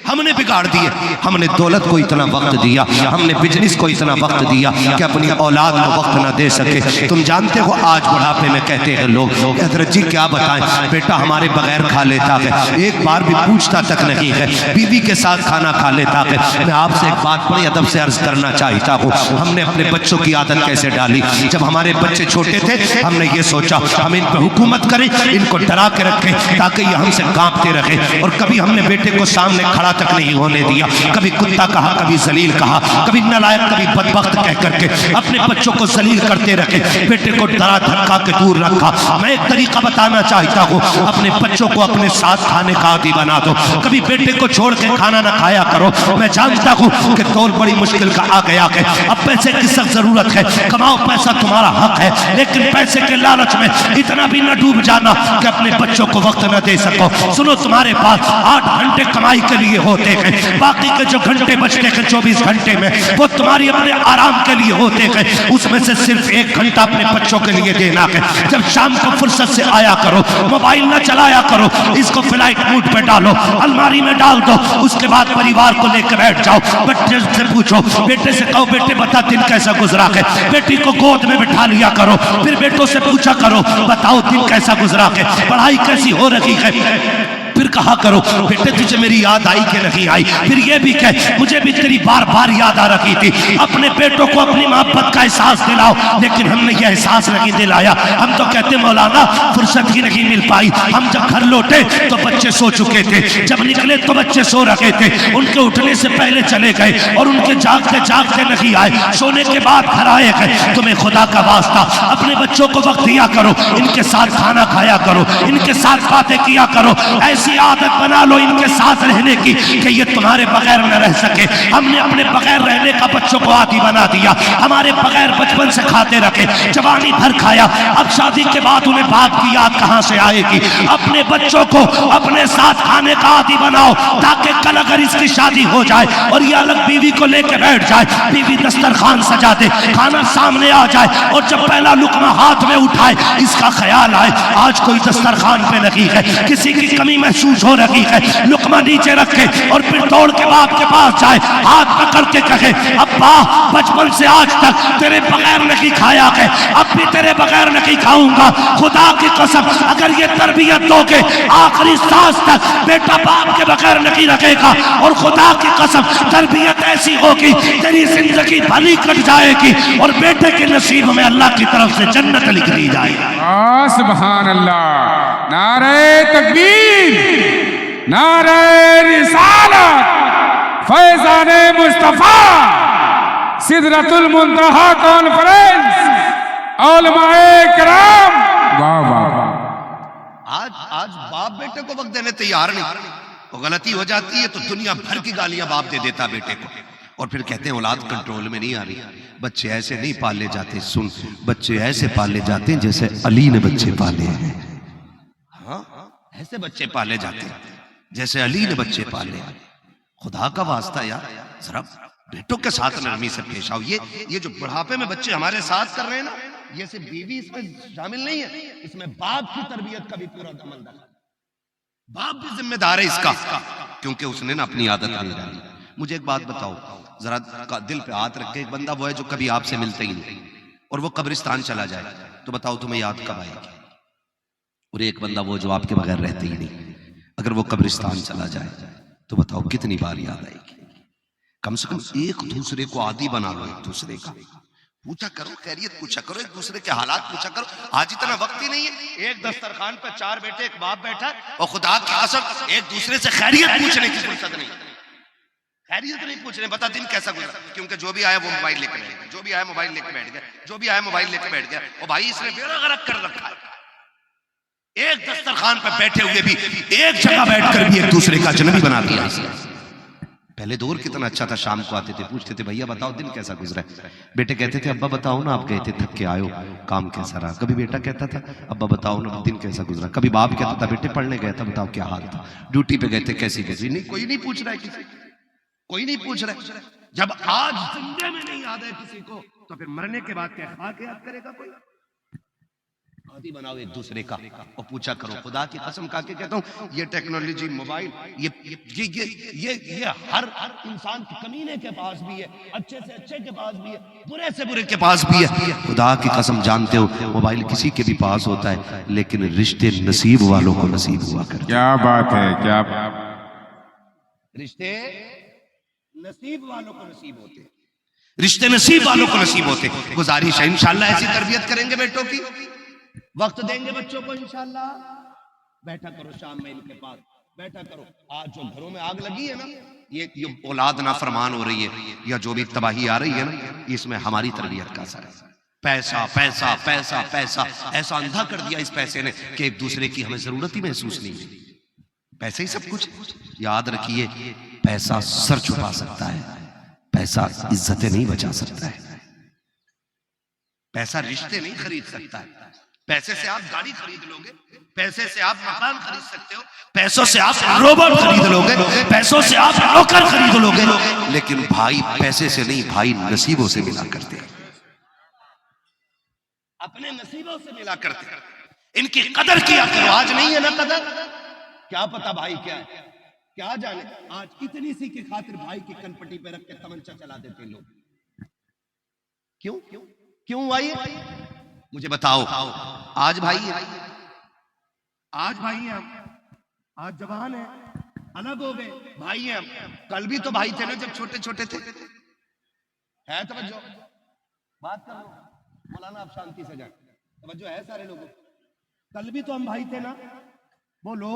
हमने बिगाड़ दिए। हमने दौलत को इतना वक्त दिया, हमने बिजनेस को इतना वक्त दिया कि अपनी औलाद को वक्त ना दे सके। तुम जानते हो आज बुढ़ापे में कहते हैं लोग, हजरत जी क्या बताएं, बेटा हमारे बगैर खा लेता है, एक बार भी पूछता तक नहीं है, बीवी के साथ खाना खा लेता है। मैं आपसे एक बात बड़ी अदब से अर्ज करना चाहता हूँ, हमने अपने बच्चों की आदत कैसे डाली। जब हमारे बच्चे छोटे थे, हमने ये सोचा हम इन पर हुकूमत करें, इनको डरा के रखें ताकि ये हमसे कांपते रहे। और कभी हमने बेटे को सामने खड़ा तक नहीं होने दिया। कभी कुत्ता कहा, कभी जलील कहा, कभी नालायक, कभी बदबख्त कह करके अपने बच्चों को जलील करते रखे, बेटे को डरा धमका के दूर रखा। मैं एक तरीका बताना चाहता हूँ, अपने बच्चों को अपने साथ खाने का आदी बना दो। कभी बेटे को छोड़ के खाना ना खाया करो। मैं जानता हूँ कि दौर बड़ी मुश्किल का आ गया है, अब पैसे की सख्त जरूरत है, कमाओ पैसा तुम्हारा हक है, लेकिन पैसे के लालच में इतना भी न डूब जाना कि अपने बच्चों को वक्त न दे सको। सुनो, तुम्हारे पास 8 घंटे कमाई के लिए होते हैं, बाकी के जो घंटे बचते हैं 24 घंटे में, वो तुम्हारी अपने आराम के लिए होते हैं। उसमें से सिर्फ 1 घंटा अपने बच्चों के लिए देना है। जब शाम को फुर्सत से आया करो, मोबाइल न चलाया करो, इसको फ्लाइट मोड पे डालो, अलमारी में डाल दो। उसके बाद परिवार को लेकर बैठ जाओ, बच्चे से पूछो, बेटे से कहो बेटे बता दिन कैसा गुजरा है। बेटी को गोद में बिठा लिया करो, फिर बेटों से पूछा करो बताओ दिन कैसा गुजरा है, पढ़ाई कैसी हो रही है। फिर कहा करो बेटे तुझे मेरी याद आई कि नहीं आई। फिर ये भी कह मुझे भी तेरी बार बार याद आ रही थी। अपने बेटों को अपनी मोहब्बत का एहसास दिलाओ, लेकिन हमने यह एहसास नहीं दिलाया। हम तो कहते मौलाना फुर्सत ही नहीं मिल पाई। हम जब घर लौटे तो बच्चे सो चुके थे, जब निकले तो बच्चे सो रखे थे, उनके उठने से पहले चले गए और उनके जागते जागते नहीं आए, सोने के बाद घर आए गए। तुम्हें खुदा का वास्ता अपने बच्चों को वक्त दिया करो, इनके साथ खाना खाया करो, इनके साथ बातें किया करो। ऐसी आदत बना लो इनके साथ रहने की कि ये तुम्हारे बगैर न रह सके। हमने अपने बगैर रहने का बच्चों को आदी बना दिया, हमारे बगैर बचपन से खाते रखे, जवानी भर खाया, अब शादी के बाद उन्हें बाप की याद कहां से आएगी। अपने बच्चों को अपने साथ खाने का आदी बनाओ ताकि कल अगर इसकी शादी हो जाए और ये अलग बीवी को लेकर बैठ जाए, बीवी दस्तरखान सजा दे, खाना सामने आ जाए और जब पहला लुकमा हाथ में उठाए इसका ख्याल आए आज कोई दस्तरखान पे नहीं है, किसी की कमी महसूस महसूस हो रही है, लुकमा नीचे रखे और फिर दौड़ के बाप के पास जाए, हाथ पकड़ के कहे अब्बा बचपन से आज तक तेरे बगैर नहीं खाया है, अब भी तेरे बगैर नहीं खाऊंगा, खुदा की कसम अगर ये तरबियत दोगे आखिरी सांस तक बेटा बाप के बगैर नहीं रखेगा, और खुदा की कसम तरबियत ऐसी होगी तेरी जिंदगी भली कट जाएगी और बेटे के नसीब में अल्लाह की तरफ से जन्नत लिख दी जाएगी। सुभान अल्लाह। नारे तकबीर, नारे रिसालत, फैजाने मुस्तफा, सिदरतुल मुंतहा कॉन्फ्रेंस, उलमाए किराम। वाह वाह वाह। आज बाप बेटे को वक्त देने तैयार नहीं, तो गलती हो जाती है तो दुनिया भर की गालियां बाप दे देता बेटे को, और फिर कहते हैं औलाद कंट्रोल में नहीं आ रही। बच्चे ऐसे नहीं पाले जाते, सुन, बच्चे ऐसे पाले जाते हैं जैसे अली ने बच्चे पाले हैं। हाँ, ऐसे बच्चे पाले जाते हैं जैसे अली ने बच्चे पाले। खुदा का वास्ता यार, जरा बेटों के साथ नरमी से पेश आओ। ये जो बुढ़ापे में बच्चे हमारे साथ कर रहे हैं ना, ये सिर्फ बीवी इसमें शामिल नहीं है, इसमें बाप की तरबियत का भी पूरा दमन रखा। बाप भी जिम्मेदार है इसका, क्योंकि उसने ना अपनी आदत नहीं डाली। मुझे एक बात बताओ, जरा दिल पे हाथ रख के, एक बंदा वो है जो कभी आपसे मिलता ही नहीं और वो कब्रिस्तान चला जाए, तो बताओ तुम्हें याद कब आएगी? और एक बंदा वो जो आपके बगैर रहते ही नहीं, अगर वो कब्रिस्तान चला जाए तो बताओ कितनी बार याद आएगी? कम से कम एक दूसरे को आदी बना लो, एक दूसरे का पूछा करो, खैरियत पूछा करो, एक दूसरे के हालात पूछा करो। आज इतना वक्त ही नहीं है, एक दस्तरखान पर 4 बेटे एक बाप बैठा है और खुदा की कसम एक दूसरे से खैरियत पूछने की फुर्सत नहीं, खैरियत नहीं पूछ रहे, बता दिन कैसा गुजरा, क्योंकि जो भी आया वो मोबाइल लेकर बैठ गया, जो भी आया मोबाइल लेकर बैठ गया, जो भी आया मोबाइल लेकर बैठ गया। और भाई इसने बेड़ा गर्क कर रखा है, एक दस्तरखान पर बैठे हुए भी एक जगह बैठकर भी एक दूसरे का अजनबी बना दिया इसने। पहले दौर कितना अच्छा था, शाम को आते थे, पूछते थे भैया बताओ दिन कैसा गुजरा है। बेटे कहते थे अब्बा बताओ ना, आप गए थे थक के आयो, काम कैसा रहा। कभी बेटा कहता था अब्बा बताओ ना दिन कैसा गुजरा। कभी बाप कहता था बेटे पढ़ने गया था, बताओ क्या हाल था। ड्यूटी पे गए थे, कैसी कैसी। नहीं, कोई नहीं पूछ रहा है किसी, कोई नहीं पूछ रहा है। जब आज जिंदे में नहीं याद है किसी को, तो फिर मरने के बाद क्या खा के याद करेगा कोई? आदि बनाओ एक दूसरे का और पूछा करो। खुदा की कसम खा के कहता हूँ, ये टेक्नोलॉजी, मोबाइल, ये हर इंसान के कमीने के पास भी है, अच्छे से अच्छे के पास भी है, बुरे से बुरे के पास भी है। खुदा की कसम जानते हो, मोबाइल किसी के भी पास होता है, लेकिन रिश्ते नसीब वालों को नसीब हुआ करते। क्या बात है, क्या रिश्ते नसीब वालों को नसीब होते, रिश्ते नसीब वालों को नसीब होते। गुजारिश है इंशाल्लाह ऐसी तरबियत करेंगे बेटों की, वक्त देंगे बच्चों को इंशाल्लाह। बैठा करो शाम में इनके पास, बैठा करो। आज जो घरों में आग लगी है ना, ये औलाद नाफरमान हो रही है या जो भी तबाही आ रही है ना, इसमें हमारी तरबियत का असर है। पैसा पैसा पैसा पैसा ऐसा अंधा कर दिया इस पैसे ने कि एक दूसरे की हमें जरूरत ही महसूस नहीं हुई। पैसे ही सब कुछ। याद रखिए, पैसा सर छुपा सकता है, पैसा इज्जतें नहीं बचा सकता है, पैसा रिश्ते नहीं खरीद सकता है। पैसे से आप गाड़ी खरीद लोगे, पैसे से आप मकान खरीद सकते हो, पैसों से आप रोबोट खरीद लोगे, पैसों से आप नौकर खरीद लोगे, लेकिन भाई पैसे से नहीं, भाई नसीबों से मिला करते हैं, अपने नसीबों से मिला करते हैं। इनकी कदर किया करो। आज नहीं है ना कदर, क्या पता भाई क्या है, क्या जाने। आज इतनी सी की खातिर भाई की कनपट्टी पे रख के तमंचा चला देते लोग। क्यों क्यों क्यों भाई? मुझे बताओ। आज भाई है, आज भाई है हम, आज जवान है, अलग हो गए, भाई है हम। कल भी तो भाई थे ना जब छोटे छोटे थे। है तवज्जो? बात कर लो मौलाना, आप शांति से जाए। तवज्जो है सारे लोगों? कल भी तो हम भाई थे ना, बोलो।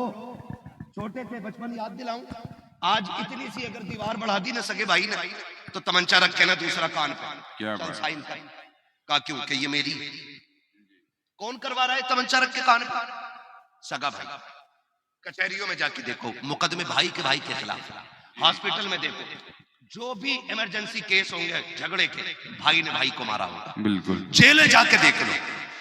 छोटे थे, बचपन याद दिलाऊं। आज इतनी सी अगर दीवार बढ़ा दी ना सके भाई ने, तो तमंचा रख के ना दूसरा कान पे क्या साइन का, क्यों कि ये मेरी। कौन करवा रहा है तमंचा रख के कान पे? सगा भाई। कचहरियों में जाके देखो, मुकदमे भाई के खिलाफ, हॉस्पिटल में देखो, जो भी इमरजेंसी केस होंगे झगड़े के, भाई ने भाई को मारा होगा। बिल्कुल। जेल जाके देख लो,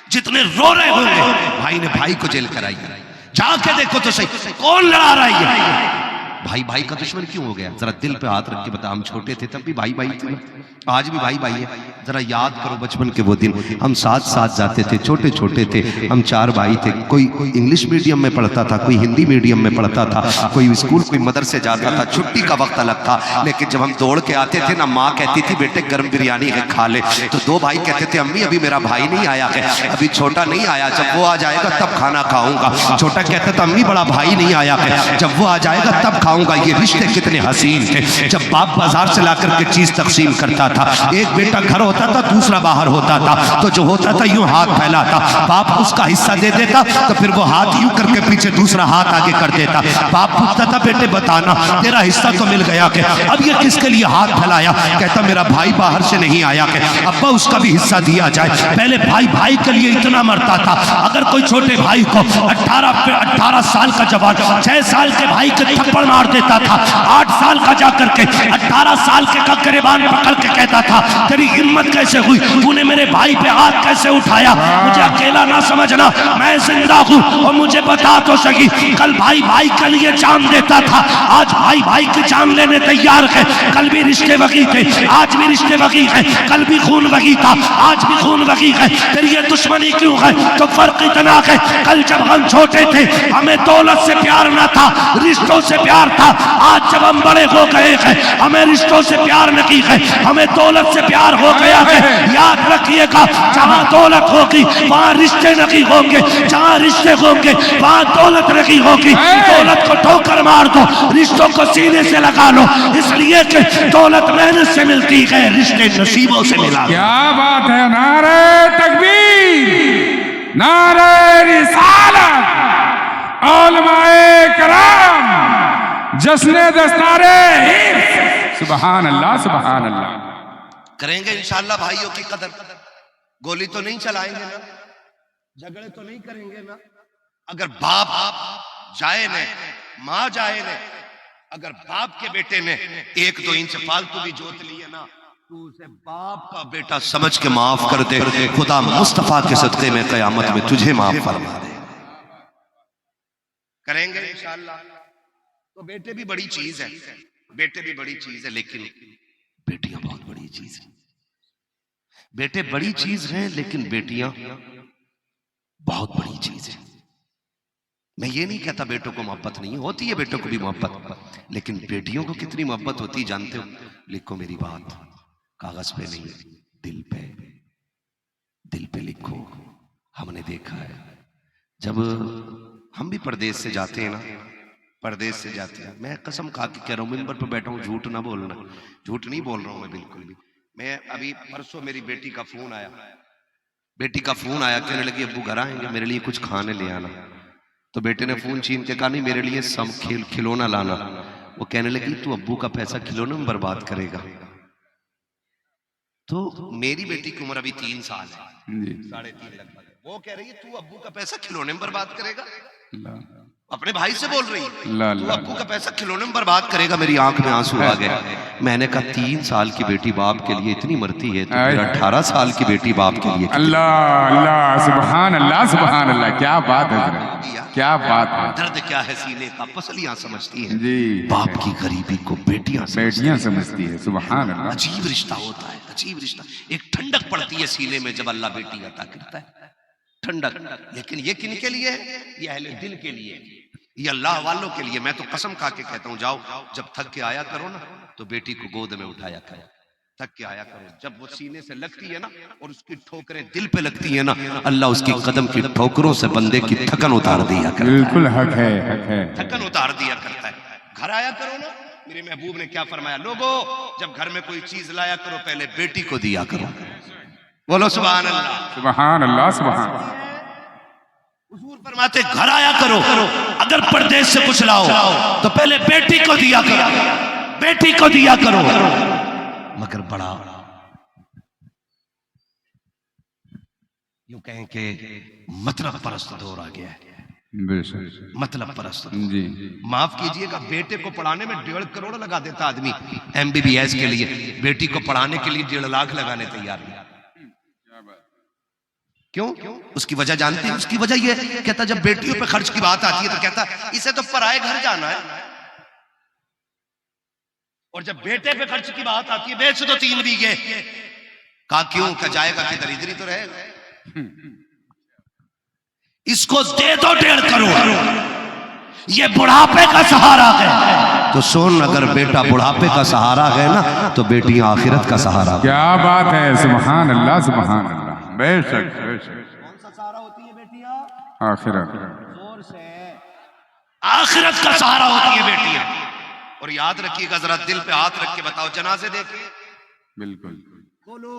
जितने रो रहे होंगे भाई ने भाई को जेल कराई है। जाके देखो तो सही, कौन लड़ा रहा है? भाई भाई का दुश्मन क्यों हो गया? जरा दिल पे हाथ रख के बता। हम छोटे थे तब भी भाई भाई थे, आज भी भाई भाई है। जरा याद करो बचपन के वो दिन, हम साथ साथ जाते थे, छोटे छोटे थे हम, 4 भाई थे। कोई इंग्लिश मीडियम में पढ़ता था, कोई हिंदी मीडियम में पढ़ता था, कोई स्कूल कोई मदरसे जाता था। छुट्टी का वक्त अलग था, लेकिन जब हम दौड़ के आते थे ना, माँ कहती थी बेटे गर्म बिरयानी है खा ले। तो 2 भाई कहते थे अम्मी अभी मेरा भाई नहीं आया है, अभी छोटा नहीं आया, जब वो आ जाएगा तब खाना खाऊंगा। छोटा कहता था अम्मी बड़ा भाई नहीं आया है, जब वो आ जाएगा तब खाऊंगा। ये रिश्ते कितने हसीन थे। जब बाप बाजार से लाकर के चीज तकसीम करता था, एक बेटा घर होता था, दूसरा बाहर होता था, तो जो होता था यूं हाथ फैलाता, बाप उसका हिस्सा दे देता, तो फिर वो हाथ यूं करके पीछे दूसरा हाथ आगे कर देता। बाप पूछता था बेटे बताना तेरा हिस्सा तो मिल गया के, अब ये किसके लिए हाथ फैलाया? कहता मेरा भाई बाहर से नहीं आया के, अब्बा उसका भी हिस्सा दिया जाए। पहले भाई भाई के लिए इतना मरता था, अगर कोई छोटे भाई को 18 साल का जवान 6 साल के भाई के थप्पड़ मार देता था, 8 साल का जाकर के 18 साल के का गिरबान पकड़ के कहता था तेरी हिम्मत कैसे हुई, तूने मेरे भाई पे हाथ कैसे उठाया? मुझे अकेला ना समझना, मैं जिंदा हूँ और मुझे बता तो सही, कल भाई भाई के लिए जान देता था, आज भाई भाई की जान लेने तैयार है। कल भी रिश्ते वही थे, आज भी रिश्ते वही है, कल भी खून वही था, आज भी खून वही है। फिर ये दुश्मनी क्यों है? तो फर्क इतना है, कल जब हम छोटे थे हमें दौलत से प्यार ना था, रिश्तों से प्यार था। आज जब हम बड़े हो गए हैं हमें रिश्तों से प्यार नहीं है, हमें दौलत से प्यार हो गया है। याद रखिएगा, जहां दौलत होगी वहां रिश्ते नहीं होंगे, जहां रिश्ते होंगे वहां दौलत नहीं होगी। दौलत को ठोकर मार दो, रिश्तों को सीने से लगा लो, इसलिए कि दौलत मेहनत से मिलती है, रिश्ते नसीबों से मिला। क्या बात है, नारे तकबीर, नारे रिसालत, उलमाए कराम, जश्न दस्तारे हिफ्ज़, सुभान अल्लाह सुभान अल्लाह। करेंगे इंशाअल्लाह भाइयों की कदर, गोली तो नहीं चलाएंगे ना, झगड़े तो नहीं करेंगे ना। अगर बाप जाए ने, माँ जाए ने, अगर बाप के बेटे ने 1-2 इंच फालतू भी जोत लिए ना, तो उसे बाप का बेटा समझ के माफ कर दे। खुदा मुस्तफा के सदक़े में क़यामत में तुझे माफ फरमा दे। करेंगे इंशाअल्लाह। तो बेटे भी बड़ी चीज है, बेटे भी बड़ी चीज है, लेकिन बेटियां बहुत बड़ी चीज है। बेटे बड़ी चीज हैं, लेकिन बेटियां बहुत बड़ी चीज है। मैं ये नहीं कहता बेटों को मोहब्बत नहीं होती है, बेटों को भी मोहब्बत, लेकिन बेटियों को कितनी मोहब्बत होती जानते हो? लिखो मेरी बात, कागज पे नहीं, दिल पे, दिल पे लिखो। हमने देखा है, जब हम भी परदेश से जाते हैं ना, परदेश से जाते हैं, मैं कसम खा के कह रहा हूँ, मिंबर पर बैठा हूँ, झूठ ना बोलना, झूठ नहीं बोल रहा हूँ मैं बिल्कुल भी। मैं अभी परसों मेरी बेटी का फोन आया, कहने लगी अब्बू घर आएंगे, मेरे लिए कुछ खाने ले आना। तो बेटे ने फोन छीन के कहा नहीं, मेरे लिए सब खिलौना लाना। वो कहने लगी तू अब्बू का पैसा खिलौने में बर्बाद करेगा। तो मेरी बेटी की उम्र अभी 3 साल है, 3.5 लगभग। वो कह रही है तू अब्बू का पैसा खिलौने में बर्बाद करेगा, अपने भाई से बोल रही है तू अब्बू का पैसा खिलौने में बर्बाद करेगा। मेरी आंख में आंसू आ गए। मैंने कहा 3 साल की बेटी बाप के लिए इतनी मरती है, तो मेरा 18 साल की बेटी बाप के लिए। अल्लाह अल्लाह सुभान अल्लाह सुभान अल्लाह, क्या बात है, क्या बात है। दर्द क्या है सीने का, पसलियां समझती हैं जी, बाप की गरीबी को बेटियां समझती है, सुभान अल्लाह। अजीब रिश्ता होता है, अजीब रिश्ता। एक ठंडक पड़ती है सीने में जब अल्लाह बेटी अता करता है, ठंडक। लेकिन ये किनके लिए है? ये अहले दिल के लिए, ये अल्लाह वालों के लिए। मैं तो कसम खा के कहता हूँ, जाओ जब थक के आया करो ना, तो बेटी को गोद में उठाया करो, थक के आया करो। जब वो सीने से लगती है ना और उसकी ठोकरें दिल पे लगती है ना, अल्लाह उसकी कदम की ठोकरों से बंदे की थकन उतार दिया करता है। बिल्कुल हक है, हक है, थकन उतार दिया करता है। घर आया करो ना, मेरे महबूब ने क्या फरमाया, लोगो जब घर में कोई चीज लाया करो पहले बेटी को दिया करो। बोलो सुभान अल्लाह, सुभान अल्लाह, सुभान। हुजूर फरमाते घर आया करो, अगर परदेश से कुछ लाओ तो पहले बेटी को दिया करो, बेटी को दिया करो। मगर बड़ा यूं कहें कि मतलब परस्त दौर आ गया है, मतलब परस्त जी। माफ कीजिएगा, बेटे को पढ़ाने में 1.5 करोड़ लगा देता आदमी MBBS के लिए, बेटी को पढ़ाने के लिए 1.5 लाख लगाने तैयार है। क्यों? उसकी वजह जानते हैं? उसकी वजह ये कहता जब बेटियों पे खर्च की बात आती है तो कहता इसे तो पराए घर जाना है, और जब बेटे पे खर्च की बात आती है बेच दो 3 बीघे, कहा क्यों? का जाएगा किधर? इधर ही तो रहेगा। इसको दे दो 1.5 करोड़, ये बुढ़ापे का सहारा है। तो सुन, अगर बेटा बुढ़ापे का सहारा है ना, तो बेटी आखिरत का सहारा है। क्या बात है, सुभान अल्लाह सुभान अल्लाह। बेशक बेशक। कौन सा सहारा होती है बेटियां? आखिरत। जोर से। आखिरत का सहारा होती है बेटियां। और याद रखिएगा, जरा दिल पे हाथ रख के बताओ, जनाजे देखिए। बिल्कुल। बोलो,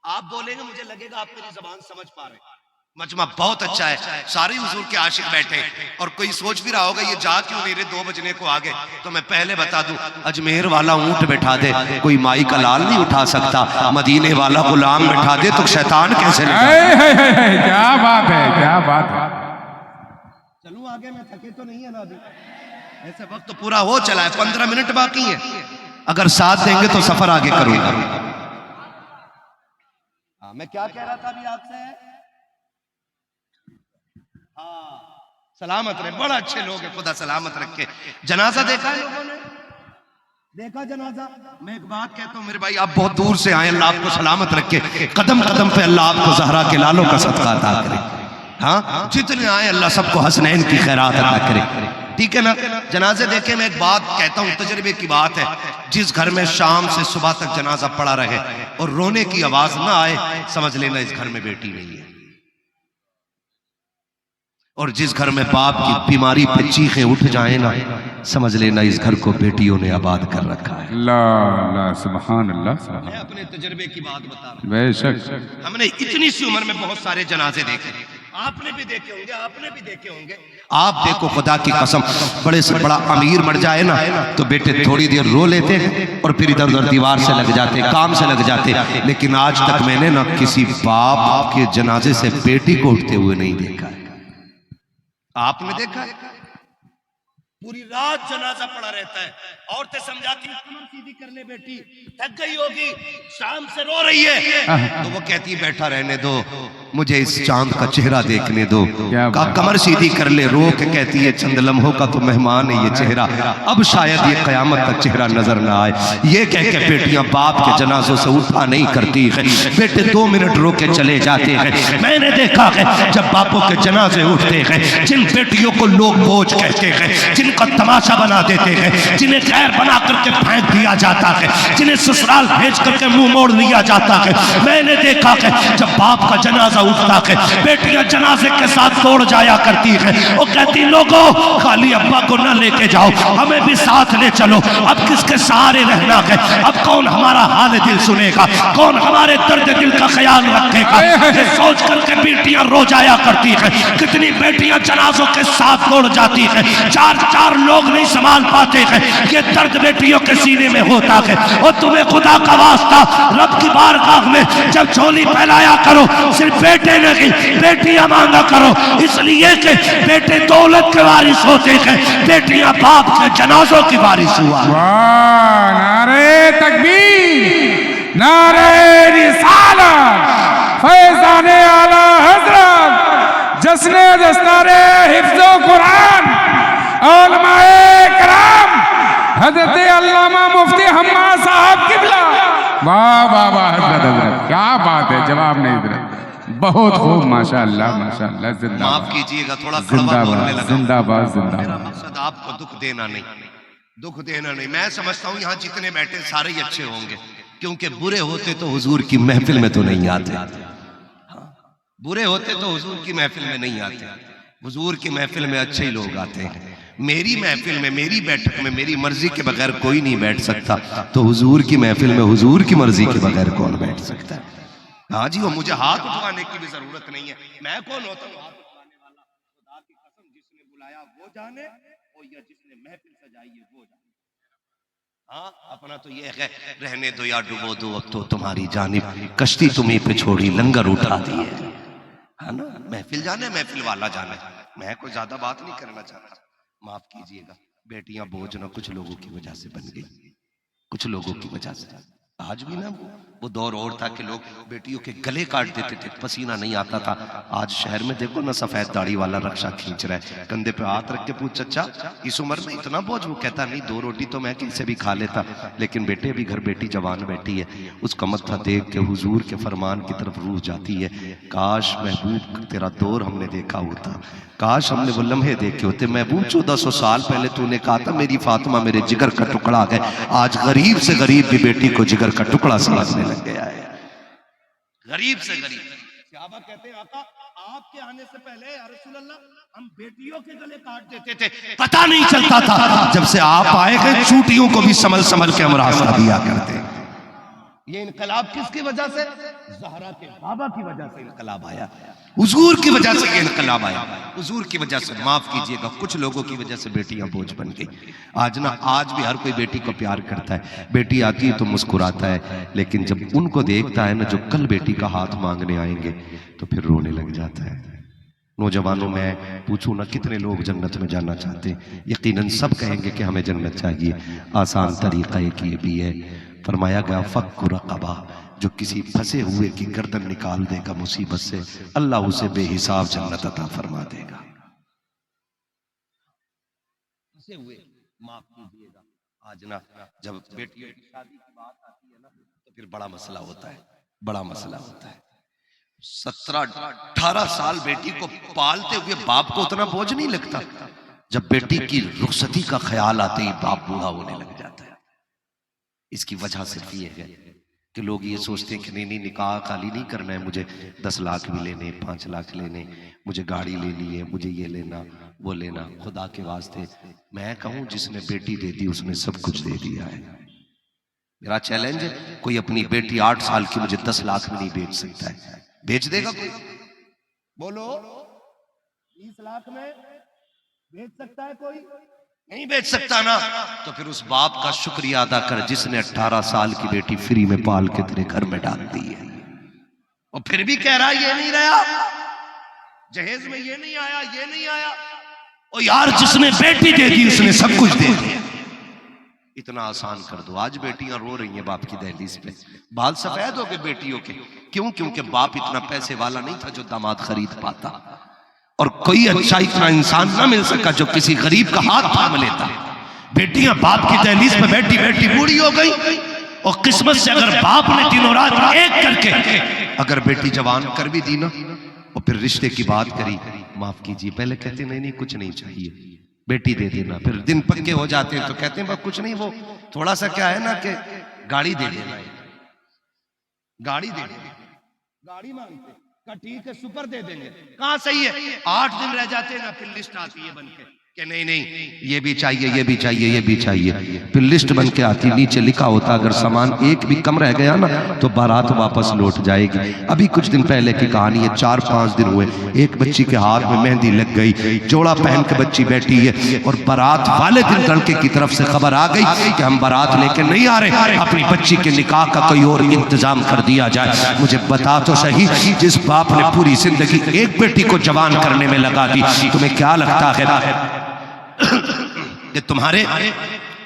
आप बोलेंगे मुझे लगेगा आप मेरी जबान समझ पा रहे हैं। मजमा बहुत अच्छा है, सारे हुजूर के आशिक बैठे। और कोई सोच भी रहा होगा ये जा क्यों नहीं रहे 2 बजने को आगे। तो मैं पहले बता दूं, अजमेर वाला ऊंट बैठा दे, कोई माई का लाल नहीं उठा सकता। मदीने वाला गुलाम बैठा दे तो शैतान कैसे है, क्या बात है, क्या बात है। चलूं आगे, मैं थके तो नहीं है ना अभी? ऐसे वक्त तो पूरा हो चला है, 15 मिनट बाकी है। अगर साथ देंगे तो सफर आगे करूंगा। मैं क्या कह रहा था अभी आपसे? सलामत रहे, बड़ा अच्छे लोग हैं, खुदा सलामत रखे। जनाजा देखा है लोगों ने? देखा जनाजा? मैं एक बात कहता हूँ मेरे भाई, आप बहुत दूर से आए, अल्लाह आपको सलामत रखे। कदम कदम पे अल्लाह आपको ज़हरा के लालों का सदका अता करे। हाँ, जितने आए अल्लाह सबको हसनैन की खैरात अता करे। ठीक है ना? जनाजे देखे, मैं एक बात कहता हूँ, तजर्बे की बात है। जिस घर में शाम से सुबह तक जनाजा पड़ा रहे और रोने की आवाज ना आए, समझ लेना इस घर में बेटी नहीं है। और जिस घर में बाप की बीमारी पे चीखें उठ जाए ना, समझ लेना इस घर को बेटियों ने आबाद कर रखा है। अल्लाह सुभान अल्लाह। मैं अपने तजर्बे की बात बता रहा हूं। बेशक। हमने इतनी सी उम्र में बहुत सारे जनाजे देखे, आपने भी देखे होंगे, आपने भी देखे होंगे। आप देखो, खुदा की कसम, बड़े से बड़ा अमीर मर जाए ना, तो बेटे थोड़ी देर रो लेते हैं और फिर इधर उधर दीवार से लग जाते, काम से लग जाते। लेकिन आज तक मैंने ना किसी बाप के जनाजे से बेटी को उठते हुए नहीं देखा है। आपने देखा है? पूरी रात जनाजा पड़ा रहता है, औरतें समझाती हैं कमर सीधी कर ले बेटी, थक गई होगी, शाम से रो रही है। तो वो कहती है बैठा रहने दो, मुझे इस चांद का चेहरा देखने दो। का कमर सीधी कर ले, रो के कहती है चंद लम्हों का तो मेहमान है ये चेहरा, अब शायद ये कयामत तक चेहरा नजर ना आए। ये कह के बेटियां बाप के जनाजों से उठा नहीं करती है, बेटे 2 मिनट रो के चले जाते हैं। मैंने देखा है जब बापों के जनाजे उठते हैं, जिन बेटियों को लोग बोझ कहते हैं, जिनका तमाशा बना देते हैं, जिन्हें खैर बना करके फेंक दिया जाता है, जिन्हें ससुराल भेज करके मुंह मोड़ लिया जाता है, मैंने देखा है जब बाप का जनाजा उठता है, बेटियां जनाजे के साथ दौड़ जाया करती है। वो कहती लोगों, खाली अब्बा को ना लेके जाओ, हमें भी साथ ले चलो। अब किसके सहारे रहना है? अब कौन हमारा हाल दिल सुनेगा? कौन हमारे दर्द दिल का ख्याल रखेगा? ये सोच करके बेटियां रो जाया करती है। कितनी बेटियां जनाजों के साथ दौड़ जाती है, 4 लोग नहीं संभाल पाते हैं। ये दर्द बेटियों के सीने में होता है। और तुम्हें खुदा का वास्ता, रब की बारगाह में जब झोली फैलाया करो, सिर्फ बेटे नहीं बेटियां मांगा करो, इसलिए कि बेटे दौलत के वारिस होते हैं, बेटियां बाप के जनाजों की वारिस हुआ। वाह, नारे तकबीर, नारे रिसालत, फैज़ाने आला हज़रत, जश्ने दस्तारे हिफ्ज़ो कुरान, उलमाए कराम, हज़रत अल्लामा मुफ्ती हम्माद साहब किबला। वाह वाह वाह हज़रत, क्या बात है, जवाब नहीं हज़रत, बहुत खूब, माशाअल्लाह माशाअल्लाह। जिंदाबाद। माफ कीजिएगा, थोड़ा कड़वा बोलने लगा। जिंदाबाद जिंदाबाद। मेरा मकसद आपको दुख देना नहीं, दुख देना नहीं। मैं समझता हूँ यहाँ जितने बैठे सारे ही अच्छे होंगे, क्योंकि बुरे होते तो हुजूर की महफिल में तो नहीं आते। बुरे होते तो हुजूर की महफिल में नहीं आते। हुजूर की महफिल में अच्छे ही लोग आते हैं। मेरी महफिल में, मेरी बैठक में मेरी मर्जी के बगैर कोई नहीं बैठ सकता, तो हुजूर की महफिल में हुजूर की मर्जी के बगैर कौन बैठ सकता है? हाँ जी, वो मुझे हाथ उठवाने की भी जरूरत नहीं है। मैं कौन होता हूँ हाथ उठवाने वाला? खुदा की कसम, जिसने बुलाया वो जाने, और या जिसने महफिल सजाई है वो जाने। हाँ, अपना तो ये है, रहने दो या डुबो दो अब तो तुम्हारी जानिब, कश्ती तुम्हें पे छोड़ी लंगर उठा दिए, है ना? महफिल जाने, महफिल वाला जाने। मैं कोई ज्यादा बात नहीं करना चाहता, माफ कीजिएगा। बेटियां बोझ ना कुछ लोगों की वजह से बन गई, कुछ लोगों की वजह से। आज भी ना वो दौर और था कि लोग बेटियों के गले काट देते थे, पसीना नहीं आता था। आज शहर में देखो ना, सफेद दाढ़ी वाला रक्षा खींच रहा है, कंधे पे हाथ रख के पूछ, अच्छा इस उम्र में इतना बोझ? वो कहता नहीं, 2 रोटी तो मैं कैसे भी खा लेता, लेकिन बेटे अभी घर बेटी जवान बैठी है, उसका मत्था देख के हुजूर के फरमान की तरफ रूह जाती है। काश महबूब तेरा दौर हमने देखा होता, काश हमने वो लम्हे देखे होते। महबूब 1400 साल पहले तूने कहा था मेरी फातिमा मेरे जिगर का टुकड़ा है, आज गरीब से गरीब भी बेटी को जिगर का टुकड़ा समझने लग गया है। गरीब से गरीब सहाबा कहते हैं, आका आपके आने से पहले या रसूल अल्लाह हम बेटियों के गले काट देते थे, पता नहीं चलता था। जब से आप आए गए चूटियों को भी संभल संभल के हम रास्ता दिया करते। ये इनकलाब किसकी वजह से? ज़हरा के बाबा की वजह से इनकलाब आया, हुजूर की वजह से ये इनकलाब आया, हुजूर की वजह से। माफ कीजिएगा, कुछ लोगों की वजह से बेटियां बोझ बन गई। आज ना, आज भी हर कोई बेटी को प्यार करता है, बेटी आती है तो मुस्कुराता है, लेकिन जब उनको देखता है ना जो कल बेटी का हाथ मांगने आएंगे तो फिर रोने लग जाता है। नौजवानों में पूछूं ना कितने लोग जन्नत में जाना चाहते हैं, यकीनन सब कहेंगे कि हमें जन्नत चाहिए। आसान तरीका एक ये भी है, फरमाया गया फक्कु रक़बा, जो किसी फंसे हुए की गर्दन निकाल देगा मुसीबत से, अल्लाह उसे बेहिसाब जन्नत अता फरमा देगा। फंसे हुए माफ कीजिएगा, आज ना जब बेटियों की शादी की बात आती है ना तो फिर बड़ा मसला होता है, बड़ा मसला होता है। 17-18 साल बेटी को पालते हुए बाप को उतना बोझ नहीं लगता, जब बेटी की रुखसती का ख्याल आते ही बाप बूढ़ा होने लग जाता है। इसकी वजह सिर्फ ये है कि लोग ये सोचते हैं कि नहीं निकाह खाली नहीं करना है, मुझे 10 लाख भी लेने, 5 लाख लेने, मुझे गाड़ी लेनी है, मुझे ये लेना वो लेना। खुदा के वास्ते मैं कहूं, जिसने बेटी दे दी उसने सब कुछ दे दिया है। मेरा चैलेंज है, कोई अपनी बेटी 8 साल की मुझे 10 लाख में नहीं बेच सकता है। बेच देगा कोई? बोलो, 20 लाख में बेच सकता है कोई? नहीं बेच सकता ना। तो फिर उस बाप का शुक्रिया अदा कर जिसने 18 साल की बेटी फ्री में पाल के तेरे घर में डाल दी है, और फिर भी कह रहा ये नहीं रहा, जहेज में ये नहीं आया, ये नहीं आया। और यार जिसने बेटी दे दी उसने सब कुछ दे दिया। इतना आसान कर दो। आज बेटियां रो रही हैं बाप की दहलीज पे, बाल सफेद हो गए बेटियों के। क्यों? क्योंकि बाप इतना पैसे वाला नहीं था जो दामाद खरीद पाता, और कोई अच्छा इतना इंसान ना मिल सका जो किसी गरीब का हाथ थाम लेता। बेटियां बाप की दहलीज पे बैठी बैठी बूढ़ी हो गई, और किस्मत से अगर बाप ने दिनों रात एक करके अगर बेटी जवान कर भी दी ना, और फिर रिश्ते की बात करी, माफ कीजिए, पहले कहते नहीं कुछ नहीं चाहिए, बेटी दे देना। फिर दिन पक्के हो जाते हैं तो कहते हैं कुछ नहीं, वो थोड़ा सा क्या है ना कि गाड़ी दे देना, गाड़ी दे देना, गाड़ी मांगते का ठीक है सुपर दे देंगे। कहां सही है? 8 दिन रह जाते हैं ना, फिर लिस्ट आती है बनके कि नहीं ये भी चाहिए, ये भी चाहिए, ये भी चाहिए। फिर लिस्ट बन के आती, नीचे लिखा होता अगर सामान एक भी कम रह गया ना तो बारात वापस लौट जाएगी। अभी कुछ दिन पहले की कहानी है, 4-5 दिन हुए, एक बच्ची के हाथ में मेहंदी लग गई, जोड़ा पहन के बच्ची बैठी है, और बारात वाले दिन लड़के की तरफ से खबर आ गई कि हम बारात लेके नहीं आ रहे, अपनी बच्ची के निकाह का कोई और इंतजाम कर दिया जाए। मुझे बता तो सही, जिस बाप ने पूरी जिंदगी एक बेटी को जवान करने में लगा दी, तुम्हें क्या लगता है कि तुम्हारे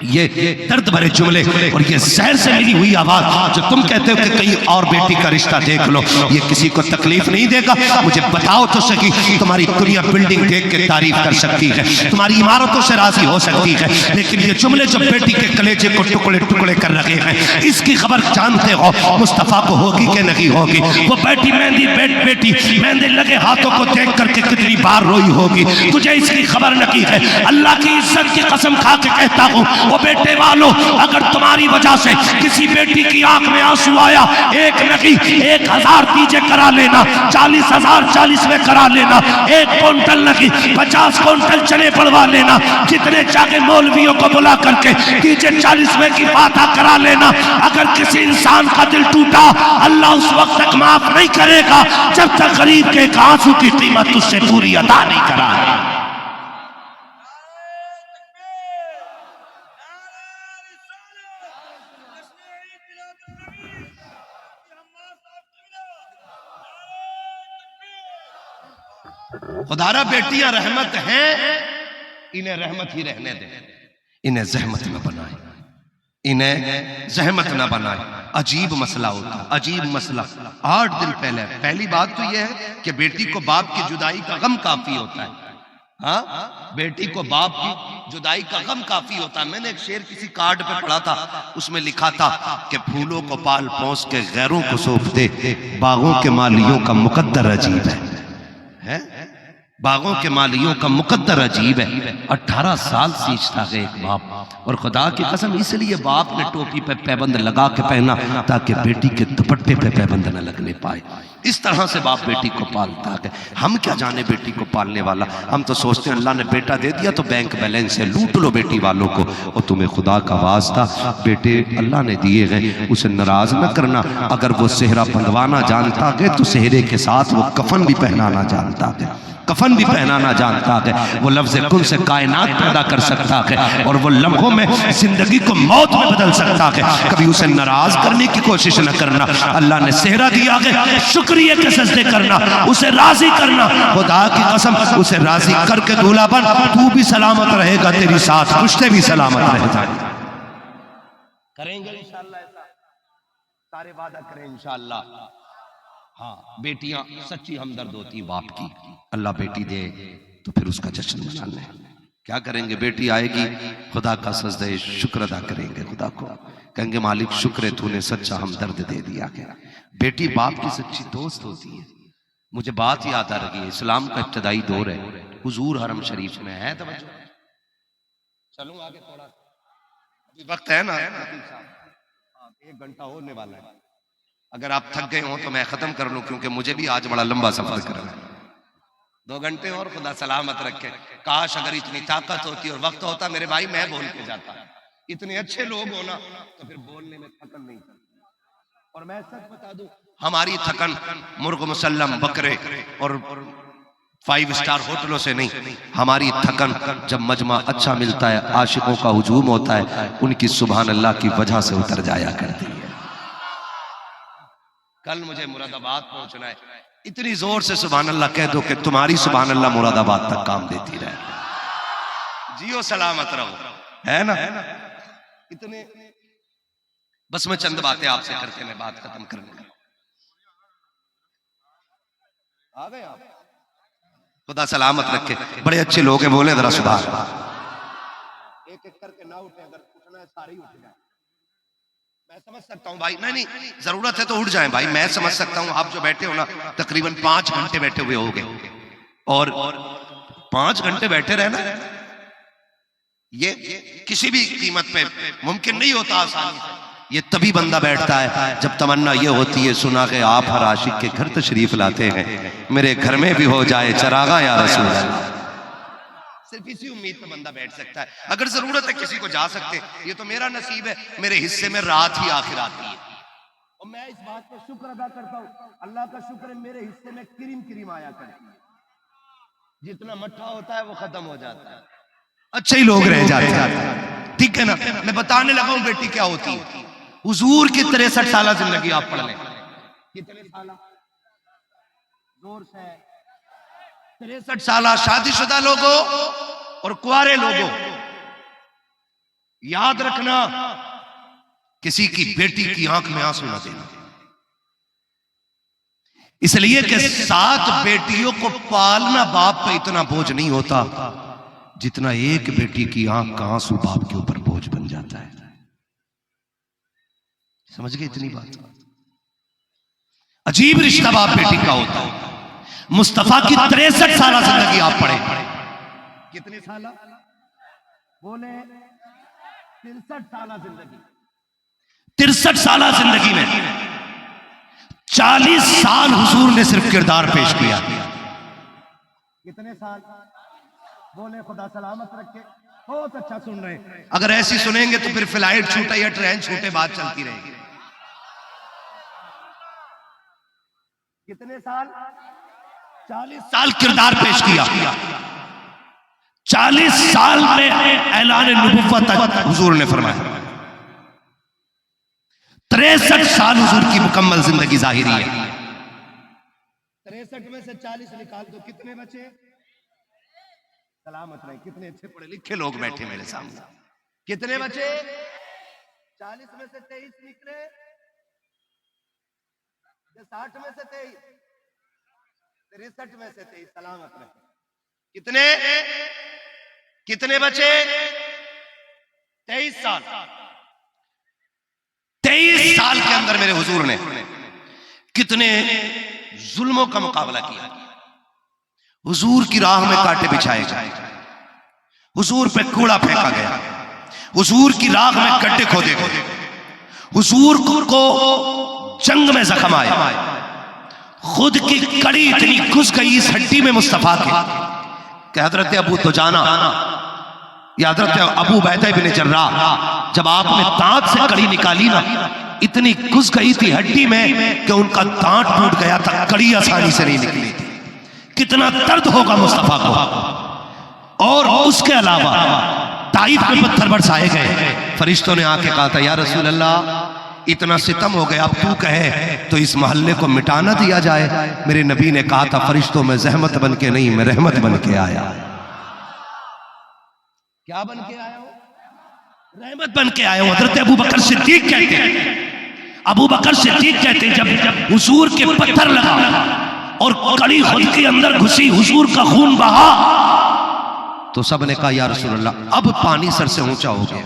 ये दर्द भरे जुमले और ये शहर से मिली हुई आवाज जो तुम कहते हो कि कहीं और बेटी का रिश्ता देख लो, ये किसी को तकलीफ नहीं देगा? मुझे बताओ तो सही, तुम्हारी दुनिया बिल्डिंग देख के तारीफ कर सकती है, तुम्हारी इमारतों से राजी हो सकती है, लेकिन ये जुमले जो बेटी के कलेजे को टुकड़े टुकड़े कर रखे हैं, इसकी खबर जानते हो मुस्तफा को होगी कि नहीं होगी? वो बेटी मेहंदी बेटी मेहंदी लगे हाथों को देख करके कितनी बार रोई होगी, तुझे इसकी खबर नहीं है? अल्लाह की इज्जत की कसम खा के कहता हूँ, वो बेटे वालों, अगर तुम्हारी वजह से किसी बेटी की आंख में आंसू आया, एक नहीं 1000 दीजे करा लेना, 40,000 40वें करा लेना, 1 क्विंटल नहीं 50 क्विंटल चने पड़वा लेना, जितने चाहे मौलवियों को बुला करके दीजे 40वें की बात करा लेना। अगर किसी इंसान का दिल टूटा, अल्लाह उस वक्त तक माफ नहीं करेगा जब तक गरीब के एक आंसू की कीमत उससे पूरी अदा नहीं करा। खुदारा बेटियां रहमत हैं, इन्हें रहमत ही रहने दें, इन्हें जहमत न बनाए, इन्हें जहमत न बनाए। अजीब मसला होता है, अजीब मसला। 8 दिन पहले, पहली बात तो यह है कि बेटी को बाप की जुदाई का गम काफी होता है। हाँ, बेटी को बाप की जुदाई का गम काफी होता है। मैंने एक शेर किसी कार्ड पे पढ़ा था, उसमें लिखा था कि फूलों को पाल पोस के गैरों को सौंप दे, बागों के मालियों का मुकद्दर अजीब है? बागों के मालियों का मुकद्दर अजीब है। 18 साल सींचता है एक बाप, और खुदा की कसम इसलिए बाप ने टोपी पे पैबंद लगा के पहना ताकि बेटी के दुपट्टे पे पैबंद न लगने पाए। इस तरह से बाप बेटी को पालता है। हम क्या जाने बेटी को पालने वाला, हम तो सोचते हैं अल्लाह ने बेटा दे दिया तो बैंक बैलेंस है, लूट लो बेटी वालों को। और तुम्हें खुदा का वास्ता, बेटे अल्लाह ने दिए गए, उसे नाराज न करना। अगर वो सेहरा बंधवाना जानता है तो सेहरे के साथ वो कफन भी पहनाना जानता है, कफन भी पहनाना जानता है। वो लफ्ज़ कुन से कायनात पैदा कर सकता है, और वो लम्हों में जिंदगी को मौत में बदल सकता है। कभी उसे नाराज करने की कोशिश न करना। अल्लाह ने सेहरा दिया है, शुक्रिया के सजदे करना, उसे राजी करना। खुदा की कसम उसे राजी करके दूल्हा बन, तू भी सलामत रहेगा, तेरी साथ रिश्ते भी सलामत रहेगा। करेंगे इंशाअल्लाह, ऐसा सारे वादा करें इंशाअल्लाह। हाँ, बेटियां सच्ची हमदर्द होती बाप की। अल्लाह बेटी दे तो फिर उसका जश्न मनाना है। क्या करेंगे, बेटी आएगी, खुदा का सजदे शुक्र अदा करेंगे खुदा को, कहेंगे मालिक शुक्र है तूने सच्चा हमदर्द दे दिया है। बेटी बाप की सच्ची दोस्त होती है। मुझे बात याद आ रही है, इस्लाम का इब्तदाई दौर है, हुजूर हरम शरीफ में है। तो चलूं आगे थोड़ा, अभी वक्त है ना, 1 घंटा होने वाला है। अगर आप थक गए हो तो मैं खत्म कर लूं, क्योंकि मुझे भी आज बड़ा लंबा सफर करना है। 2 घंटे और खुदा सलामत रखे। काश अगर इतनी ताकत होती और वक्त होता मेरे भाई, मैं बोल के जाता। इतने अच्छे लोग हो ना तो फिर बोलने में थकन नहीं चलती। और मैं सच बता दूं, हमारी थकन मुर्ग मुसल्लम बकरे और 5 स्टार होटलों से नहीं, हमारी थकन जब मजमा अच्छा मिलता है, आशिकों का हुजूम होता है, उनकी सुभान अल्लाह की वजह से उतर जाया करती है। कल मुझे मुरादाबाद पहुंचना है, इतनी जोर से सुभान अल्लाह कह दो कि तुम्हारी सुभान अल्लाह मुरादाबाद तक काम देती रहे। जियो सलामत रहो, है ना। इतने बस मैं चंद बातें आपसे करके मैं बात खत्म करने लगा। आ गए आप, खुदा सलामत रखे। बड़े अच्छे लोग हैं, बोले जरा सुधार। एक एक करके ना उठे, अगर उठना है सारे ही उठ जाए। मैं समझ सकता हूँ भाई, नहीं जरूरत है तो उठ जाएं भाई, मैं समझ सकता हूँ। आप जो बैठे हो ना, तकरीबन 5 घंटे बैठे हुए होगे, और 5 घंटे बैठे रहना ये किसी भी कीमत पे मुमकिन नहीं होता आसानी से। ये तभी बंदा बैठता है जब तमन्ना ये होती है, सुना के आप हर आशिक के घर तशरीफ लाते हैं, मेरे घर में भी हो जाए चरागा या रसूल अल्लाह। सिर्फ इसी उम्मीद पे बंदा बैठ सकता है। अगर जरूरत है किसी को जा सकते, ये तो मेरा नसीब है, मेरे हिस्से में रात ही आखिर आती है, और मैं इस बात पर शुक्र अदा करता हूँ। अल्लाह का शुक्र है, मेरे हिस्से में क्रीम क्रीम आया करती है। जितना मट्ठा होता है वो खत्म हो जाता है, अच्छे ही लोग रह जाते हैं। ठीक है ना। मैं बताने लगा हूं बेटी क्या होती है। हुजूर की 63 साल जिंदगी आप पढ़ लें। कितने साल? जोर से 63 साल। शादीशुदा लोगों और कुंवारे लोगों, याद रखना, किसी की बेटी की आंख में आंसू न देना, इसलिए कि 7 बेटियों को पालना बाप पे इतना बोझ नहीं होता जितना एक बेटी की आंख का आंसू बाप के ऊपर बोझ बन जाता है। समझ गए इतनी बात? अजीब रिश्ता बाप बेटी का होता है। मुस्तफा की 63 साल जिंदगी आप पढ़े। कितने साल बोले? 63 साल जिंदगी। 63 साल जिंदगी में 40 साल हुजूर ने सिर्फ किरदार पेश किया। कितने साल बोले? खुदा सलामत रखे। बहुत अच्छा सुन रहे हैं। अगर ऐसी सुनेंगे तो फिर फ्लाइट छूटे या ट्रेन छूटे बात चलती रहेगी। कितने साल? 40 साल किरदार पेश किया। 40 साल में ऐलान नबुव्वत हुजूर ने फरमाया। 63 साल हुजूर की मुकम्मल जिंदगी जाहिरी है। 63 में से 40 निकाल दो, कितने बचे? सलामत रहे। कितने अच्छे पढ़े लिखे लोग बैठे मेरे सामने। कितने बचे? 40 में से 23 निकले, 60 में से 23, 63 में से 23 सलामत रहे। कितने कितने बचे? 23 साल। 23 साल के अंदर मेरे हुजूर ने कितने जुल्मों का मुकाबला किया। हुजूर की राह में कांटे बिछाए गए, हुजूर पे कूड़ा फेंका गया, हुजूर की राह में गड्ढे खोदे गए, हुजूर को जंग में जख्म आए, खुद की कड़ी इतनी घुस गई इस हड्डी में मुस्तफा के कि हजरत अबू दुजाना या हजरत अबू बैदा बिन जर्राह जब आपने दांत से कड़ी निकाली ना, इतनी घुस गई थी हड्डी में कि उनका दांत टूट गया था, कड़ी आसानी से नहीं निकली थी। कितना दर्द होगा मुस्तफा को। और उसके अलावा ताइफ में पत्थर बरसाए गए, फरिश्तों ने आके कहा था या रसूल अल्लाह इतना सितम हो गया, अब तू कहे तो इस मोहल्ले को मिटाना दिया जाए। मेरे नबी ने कहा था फरिश्तों में रहमत बन के नहीं, मैं रहमत बन के आया। क्या बन के आया हूं? रहमत बन के आया हूं। हजरत अबू बकर सिद्दीक कहते हैं, अबू बकर सिद्दीक कहते हैं जब हुजूर के पत्थर लगा और कड़ी खुद के अंदर घुसी, हुजूर का खून बहा, तो सबने कहा या रसूल अल्लाह अब पानी सर से ऊंचा हो गया,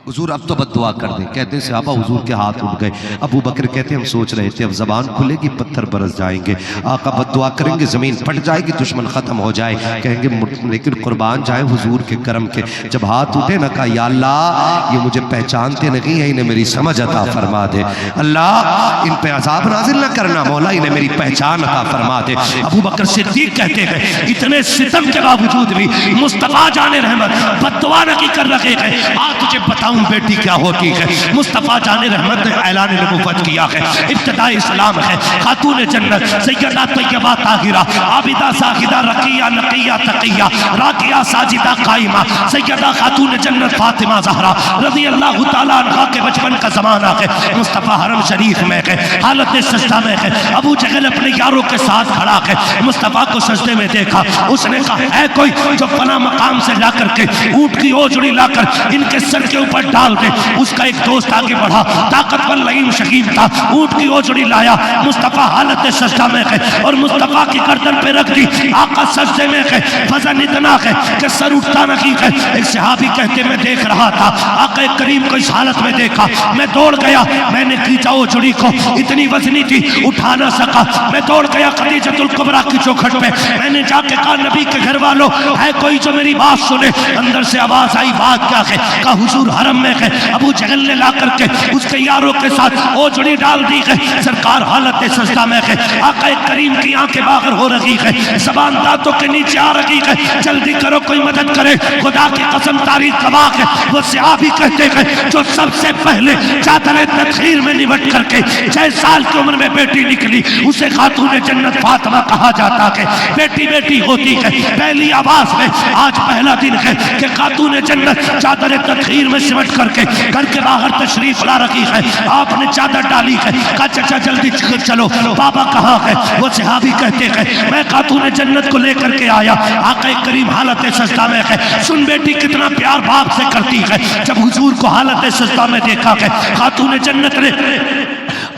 हुजूर अब तो बद्दुआ कर दे। कहते सहाबा हुजूर के हाथ उठ गए। अबू बकर कहते हम सोच रहे थे अब जबान खुलेगी पत्थर बरस जाएंगे, आका बद्दुआ करेंगे जमीन फट जाएगी, दुश्मन खत्म हो जाए, कहेंगे लेकिन कुर्बान जाए हुजूर के करम के। जब हाथ उठे ना कहा या अल्लाह ये मुझे पहचानते नहीं है, इन्हें मेरी समझ अता फरमा दे, अल्लाह इन पे अजाब नाजिल न करना, मौला इन्हें मेरी पहचान अता फरमा दे। अबू बकर सिद्दीक कहते हैं इतने सितम के बावजूद भी मुस्तफा जाने रहमत बद्दुआ न की कर रखे हैं। आज तुझे बताऊं बेटी क्या होती है। मुस्तफा जाने रहमत ने ऐलान नबुव्वत किया है, इब्तिदा इस्लाम है, खातून जन्नत सैयदा तैयबा ताहिरा आबिदा साहिदा रकिया नकिया तकिया राकिया साजिदा काइमा सैयदा खातून जन्नत फातिमा ज़हरा रज़ी अल्लाह तआला अन्हा के बचपन का ज़माना है। मुस्तफा हरम शरीफ में है, हालत सजदा में है, अबू जहल अपने यारों के साथ खड़ा है, मुस्तफा को सजदे में देखा, उसने कहा है कोई जो फला मकाम से लाकर के ऊंट की ओजड़ी लाकर इनके सर के ऊपर डाल दे। उसका एक दोस्त आगे बढ़ा, ताकतवर लईम शकीम था, ऊंट की ओजड़ी लाया, मुस्तफा हालत सजदा में है और मुस्तफा की गर्दन पे रख दी, आका सजदे में है, वजन इतना है कि सर उठता नहीं है। एक सहाबी कहते मैं देख रहा था आका करीम को इस हालत में देखा, मैं दौड़ गया, मैंने खींचा ओजड़ी को, इतनी वजनी थी उठा ना सका, मैं दौड़ गया खदीजतुल कुबरा की चौखट पे, मैंने जाके कहा नबी के घर वालों है कोई जो मेरी बात सुने। अंदर से आवाज आई बात क्या है? कहा हुजूर हरम में है, अबू जहल ने ला करके उसके यारों के साथ ओजड़ी डाल दी है, सरकार हालत सजदा में है, आका करीम की आंखें बाहर हो रही है, ज़बान दांतों के नीचे आ रही है, जल्दी करो कोई मदद करे, खुदा की कसम तारीख गवाह है। वो सहाबी कहते हैं जो सबसे पहले चादर तदखीर में निबट करके 6 साल की उम्र में बेटी निकली उसे खातून जन्नत फातिमा कहा जाता है। बेटी बेटी होती है, पहली आवाज में आज पहला दिन है कि खातून जन्नत चादर तदखीर में सिमट करके घर के बाहर तशरीफ ला रखी है, आपने चादर डाली है, कहा चाचा जल्दी चलो, बाबा कहाँ है? वो सहाबी कहते हैं मैं खातून जन्नत को लेकर के आया, आका करीम हालत सजदा में है। सुन बेटी कितना प्यार बाप से करती है। जब हुजूर को हालत सजदा में देखा है, खातून जन्नत ने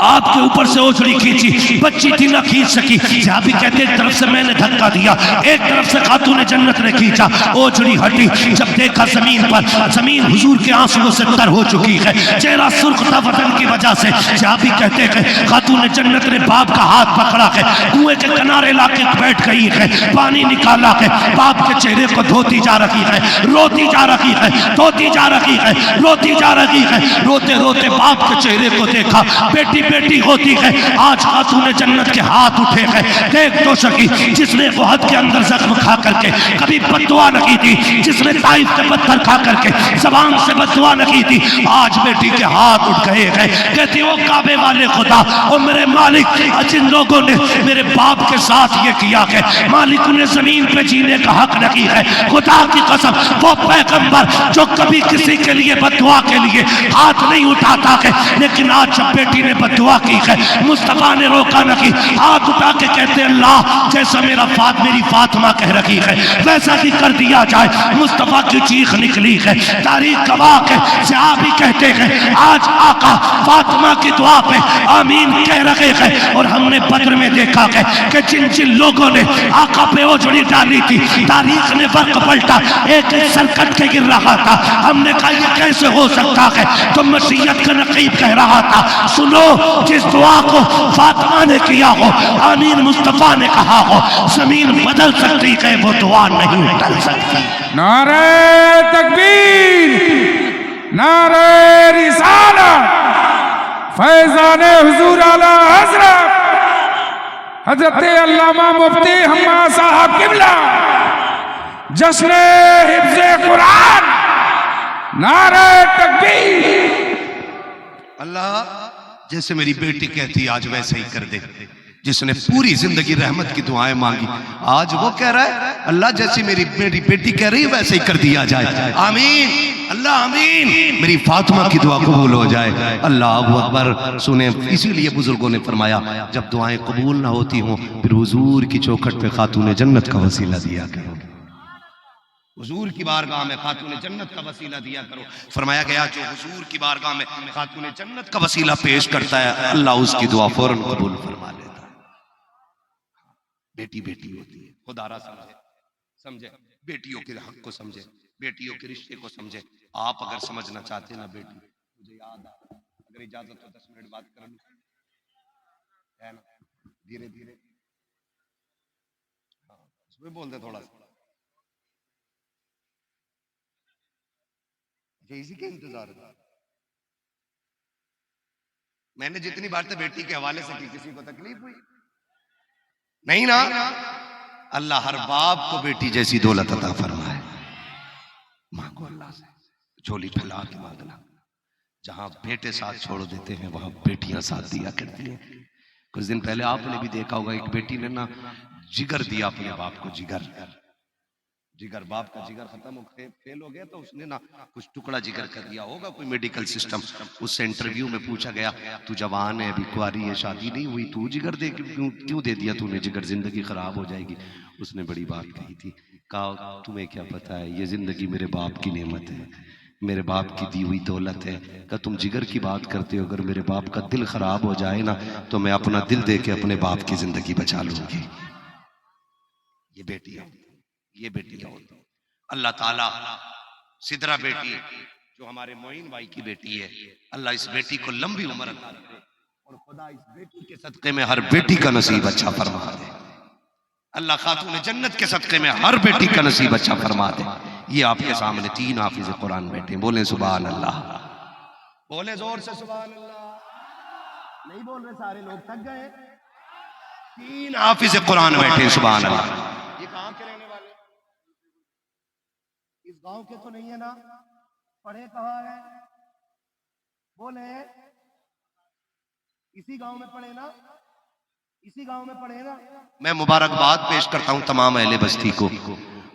आपके ऊपर से ओझड़ी खींची, बच्ची थी ना खींच सकी, सहाबी कहते एक तरफ से मैंने धक्का दिया, एक तरफ से खातून जन्नत ने खींचा, ओझड़ी हटी, जब देखा जमीन पर, जमीन हुजूर के आंसुओं से तर हो चुकी है, चेहरा सुर्ख था वतन की वजह से। सहाबी कहते हैं खातून जन्नत ने बाप का हाथ पकड़ा है, कुएं के किनारे लाके बैठ गई है, पानी निकाला है, बाप के चेहरे को धोती जा रही है, रोती जा रही है, धोती जा रही है, रोती जा रही है, रोते रोते बाप के चेहरे को देखा, बेटी बेटी होती है। आज खातून जन्नत के हाथ उठे हैं, देख तो सकी जिसने वहद के अंदर जख्म खा करके कभी बद्दुआ न की थी, जिसने ताइफ के पत्थर खा करके जबान से बद्दुआ न की थी, आज बेटी के हाथ उठ गए हैं। कहती वो काबे वाले खुदा और मेरे मालिक, जिन लोगों ने मेरे बाप के साथ ये किया है, मालिक उन्हें जमीन पे जीने का हक नहीं है। खुदा की कसम वो पैगंबर जो कभी किसी के लिए बद्दुआ के लिए हाथ नहीं उठाता है, लेकिन आज जब बेटी ने दुआ की है, मुस्तफ़ा ने रोका न की, हाथ उठा के कहते अल्लाह जैसा मेरी फातिमा कह रही है वैसा ही कर दिया जाए। मुस्तफ़ा की चीख निकली है, तारीख गवाह है, सहाबी कहते हैं आज आका फातिमा की दुआ पे आमीन कह रहे हैं। और हमने बद्र में देखा है कि जिन जिन लोगों ने आका पे ओझड़ी डाली थी तारीख ने वक्त पलटा, एक सरकट के गिर रहा था। हमने कहा ये कैसे हो सकता है, तो मसीहत का नकीब कह रहा था सुनो जिस दुआ को फातिमा ने किया हो, आमीन मुस्तफ़ा ने कहा हो, जमीन बदल सकती है वो दुआ नहीं बदल सकती। नारे तकबीर, नारे रिसालत, फैज़ाने हुजूर आला हज़रत हज़रत अल्लामा मुफ्ती हम्मा साहब किबला, जश्न हिफ्ज़े कुरान, नारे तकबीर। अल्लाह जैसे मेरी बेटी कहती आज वैसे ही कर दे। जिसने पूरी जिंदगी रहमत की दुआएं मांगी आज वो कह रहा है अल्लाह जैसी मेरी बेटी कह रही है वैसे ही कर दिया जाए। आमीन अल्लाह आमीन। मेरी फातिमा की दुआ कबूल हो जाए। अल्लाह अकबर। सुने इसीलिए बुजुर्गों ने फरमाया जब दुआएं कबूल ना होती हों फिर हुजूर की चौखट पे खातून जन्नत का वसीला दिया करो। हुजूर की बारगाह में खातून जन्नत का वसीला दिया करो। फरमाया गया जो हुजूर की बारगाह में खातून जन्नत का वसीला पेश करता है अल्लाह उसकी दुआ फौरन कबूल फरमा लेता है। बेटी बेटी होती है, खुदारा समझे बेटियों के हक को समझे, बेटियों के रिश्ते को समझे। आप अगर समझना चाहते ना बेटी, मुझे याद आ अगर इजाजत हो 10 मिनट बात कर लूं है ना, धीरे धीरे उसमें बोल दे थोड़ा सा, इसी के इंतजार था। मैंने जितनी बातें बेटी के हवाले से की किसी को तकलीफ हुई नहीं ना? अल्लाह हर बाप को बेटी जैसी दौलत अता फरमाए। मांगो अल्लाह से, झोली फैला के मांगना। जहां बेटे साथ छोड़ देते हैं वहां बेटियां साथ दिया करती हैं। कुछ दिन पहले आपने भी देखा होगा एक बेटी ने ना जिगर दिया अपने बाप को। जिगर बाप का जिगर खत्म हो फेल हो गया तो उसने ना कुछ टुकड़ा जिगर कर दिया होगा कोई मेडिकल सिस्टम। उससे इंटरव्यू में पूछा गया तू जवान है अभी कुंवारी है शादी नहीं हुई तू जिगर दे क्यों दे दिया तूने जिगर, जिंदगी खराब हो जाएगी। उसने बड़ी बात कही थी, कहा तुम्हें क्या पता है ये जिंदगी मेरे बाप की नेमत है, मेरे बाप की दी हुई दौलत है। कहा तुम जिगर की बात करते हो, अगर मेरे बाप का दिल खराब हो जाए ना तो मैं अपना दिल दे के अपने बाप की जिंदगी बचा लूंगी। ये बेटियां होती। अल्लाह ताला सिदरा बेटी जो हमारे मोइन भाई की बेटी है, अल्लाह इस बेटी को लंबी उम्र अता करे और खुदा इस बेटी के सदके में हर बेटी का नसीब अच्छा फरमा दे। अल्लाह खातून जन्नत के सदके में हर बेटी का नसीब अच्छा फरमा दे। ये आपके सामने 3 हाफिज कुरान बैठे, बोले सुभान अल्लाह, बोले जोर से सुभान अल्लाह। नहीं बोल रहे सारे लोग, थक गए। 3 हाफिज कुरान बैठे, सुभान अल्लाह। ये कहां के रहने वाले? इस गांव के तो नहीं है ना? पढ़े कहां है? बोले इसी गांव में पढ़े ना? इसी गांव में पढ़े ना? मैं मुबारकबाद पेश करता हूं तमाम अहले बस्ती को।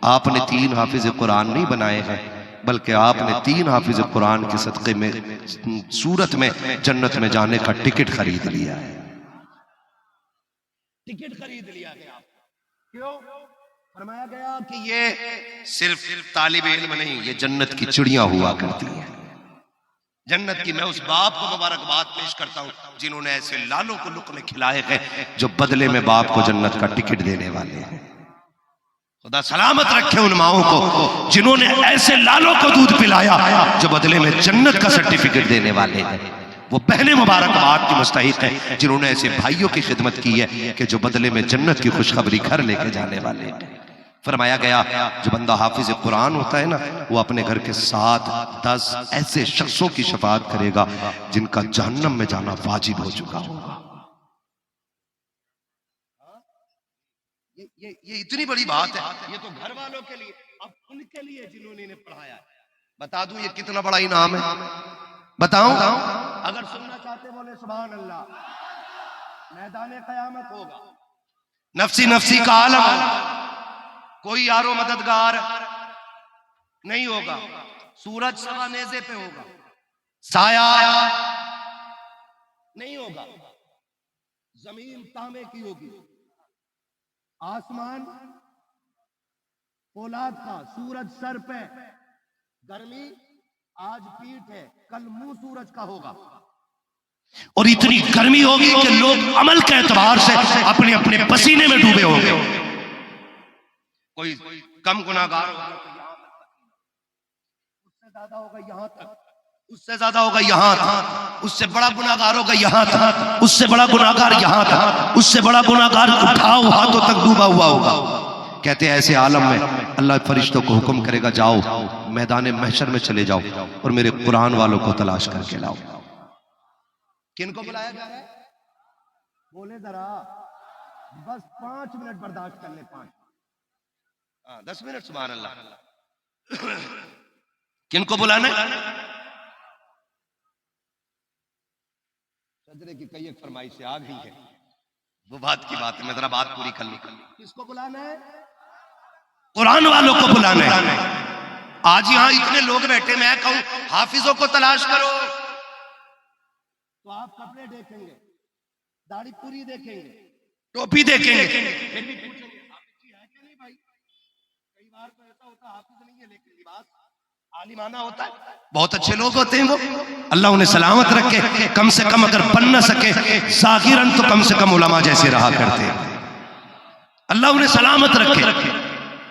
आपने 3 हाफिज कुरान नहीं बनाए हैं बल्कि आपने 3 हाफिज कुरान के सदक़े में सूरत में जन्नत में जाने का टिकट खरीद लिया है। टिकट खरीद लिया गया। क्यों? फरमाया गया कि ये सिर्फ तालिब इल्म नहीं, ये जन्नत की चिड़ियां हुआ करती हैं। जन्नत की मैं उस बाप को मुबारकबाद पेश करता हूं जिन्होंने ऐसे लालों को लुक़मे खिलाए हैं जो बदले में बाप को जन्नत का टिकट देने वाले हैं। खुदा सलामत रखे उन माओं को जिन्होंने ऐसे लालों को दूध पिलाया जो बदले में जन्नत का सर्टिफिकेट देने वाले हैं। वो बहनें मुबारकबाद की मुस्तहिक है जिन्होंने ऐसे भाइयों की खिदमत की है कि जो बदले में जन्नत की खुशखबरी घर लेके जाने वाले हैं। फरमाया गया जो बंदा हाफिज कुरान होता है ना वो अपने घर के 7-10 ऐसे शख्सों की शफाअत करेगा जिनका जहन्नम में जाना वाजिब हो चुका होगा। ये इतनी बड़ी बात है। ये तो घर वालों के लिए, अब उनके लिए जिन्होंने इन्हें पढ़ाया है। बता दूं ये कितना बड़ा इनाम है, बताऊं? अगर सुनना चाहते बोले सुभान अल्लाह। मैदान क़यामत होगा, नफ्सी नफ्सी का आलम होगा, कोई यारो मददगार नहीं होगा, सूरज सवा नेज़े पे होगा, साया नहीं होगा। जमीन तांबे की होगी, आसमान पोलाद का, सूरज सर पे, गर्मी आज पीठ है, कल मुंह सूरज का होगा। और इतनी गर्मी होगी कि लोग अमल के एतबार से अपने अपने पसीने में डूबे होंगे। कोई कम गुनाहगार होगा उससे ज्यादा होगा यहां तक, उससे ज्यादा होगा यहां था, उससे बड़ा गुनाहगार होगा यहां था, उससे बड़ा गुनाहगार यहां था, उससे बड़ा गुनाहगार उठाओ हाथों तक डूबा हुआ होगा। कहते हैं ऐसे आलम में अल्लाह फरिश्तों को हुक्म करेगा, जाओ मैदान महशर में चले जाओ और मेरे कुरान वालों को तलाश करके लाओ। किनको बुलाया जा रहा है? बोले जरा, बस 5 मिनट बर्दाश्त कर ले, 5 10 मिनट, सुभान अल्लाह। किनको बुलाना है? सजरे की कई एक फरमाइश से आ गई है, वो बात की बात है, मैं जरा बात पूरी कर लूं। किसको बुलाना है? कुरान वालों को बुलाना है। आज यहां इतने लोग बैठे, मैं कहूं हाफिजों को तलाश करो तो आप कपड़े देखेंगे, दाढ़ी पूरी देखेंगे, टोपी देखेंगे, फिर भी पूछेंगे हाफिज है कि नहीं भाई। कई बार तो ऐसा होता है हाफिज नहीं है लेकिन लिबास आलिमाना होता है, बहुत अच्छे लोग होते हैं वो, अल्लाह उन्हें सलामत रखे। कम से कम अगर बन न सके जाकिरन तो कम से कम उलमा जैसे रहा करते, अल्लाह उन्हें सलामत रखे।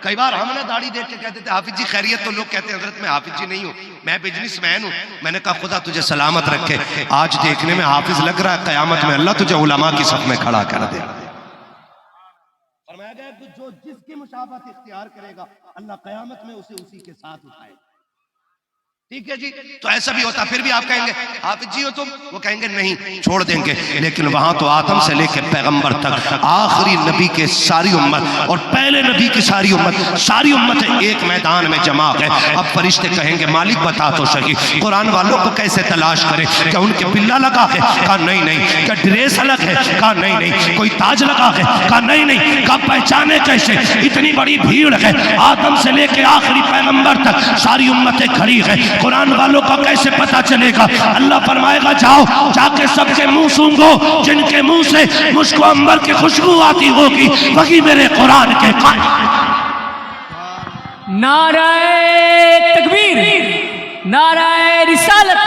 कई बार हमने दाढ़ी देख के कहते थे हाफिज जी खैरियत, तो लोग कहते हैं हजरत मैं हाफिज जी नहीं हूँ, मैं बिजनेसमैन हूँ। मैंने कहा खुदा तुझे सलामत रखे, आज देखने में हाफिज लग रहा है, कयामत में अल्लाह तुझे उलमा की सफ में खड़ा कर दे। फरमाया गया कि जो जिसकी मुशाबहत इख्तियार करेगा अल्लाह कयामत में उसे उसी के साथ उठाएगा। ठीक है जी, तो ऐसा भी होता, फिर भी आप कहेंगे हाफिज जी हो तुम, वो कहेंगे नहीं, छोड़ देंगे। लेकिन वहां तो आदम से लेकर पैगंबर तक आखिरी नबी के सारी उम्मत और पहले नबी की सारी उम्मत एक मैदान में जमा है। अब फरिश्ते कहेंगे मालिक बता तो सही, कुरान वालों को कैसे तलाश करें? क्या उनके पिल्ला लगा है? कहा नहीं नहीं। क्या ड्रेस अलग है? कहा नहीं नहीं। कोई ताज लगा है? कहा नहीं नहीं। कहा पहचाने कैसे? इतनी बड़ी भीड़ है, आदम से लेकर आखिरी पैगंबर तक सारी उम्मतें खड़ी है, कुरान वालों का कैसे पता चलेगा? अल्लाह फरमाएगा जाओ जाके सबके मुंह सूंघो, जिनके मुंह से मुझको अंबर की खुशबू आती होगी वही मेरे कुरान के कान। नाराए तकबीर, नाराए रिसालत,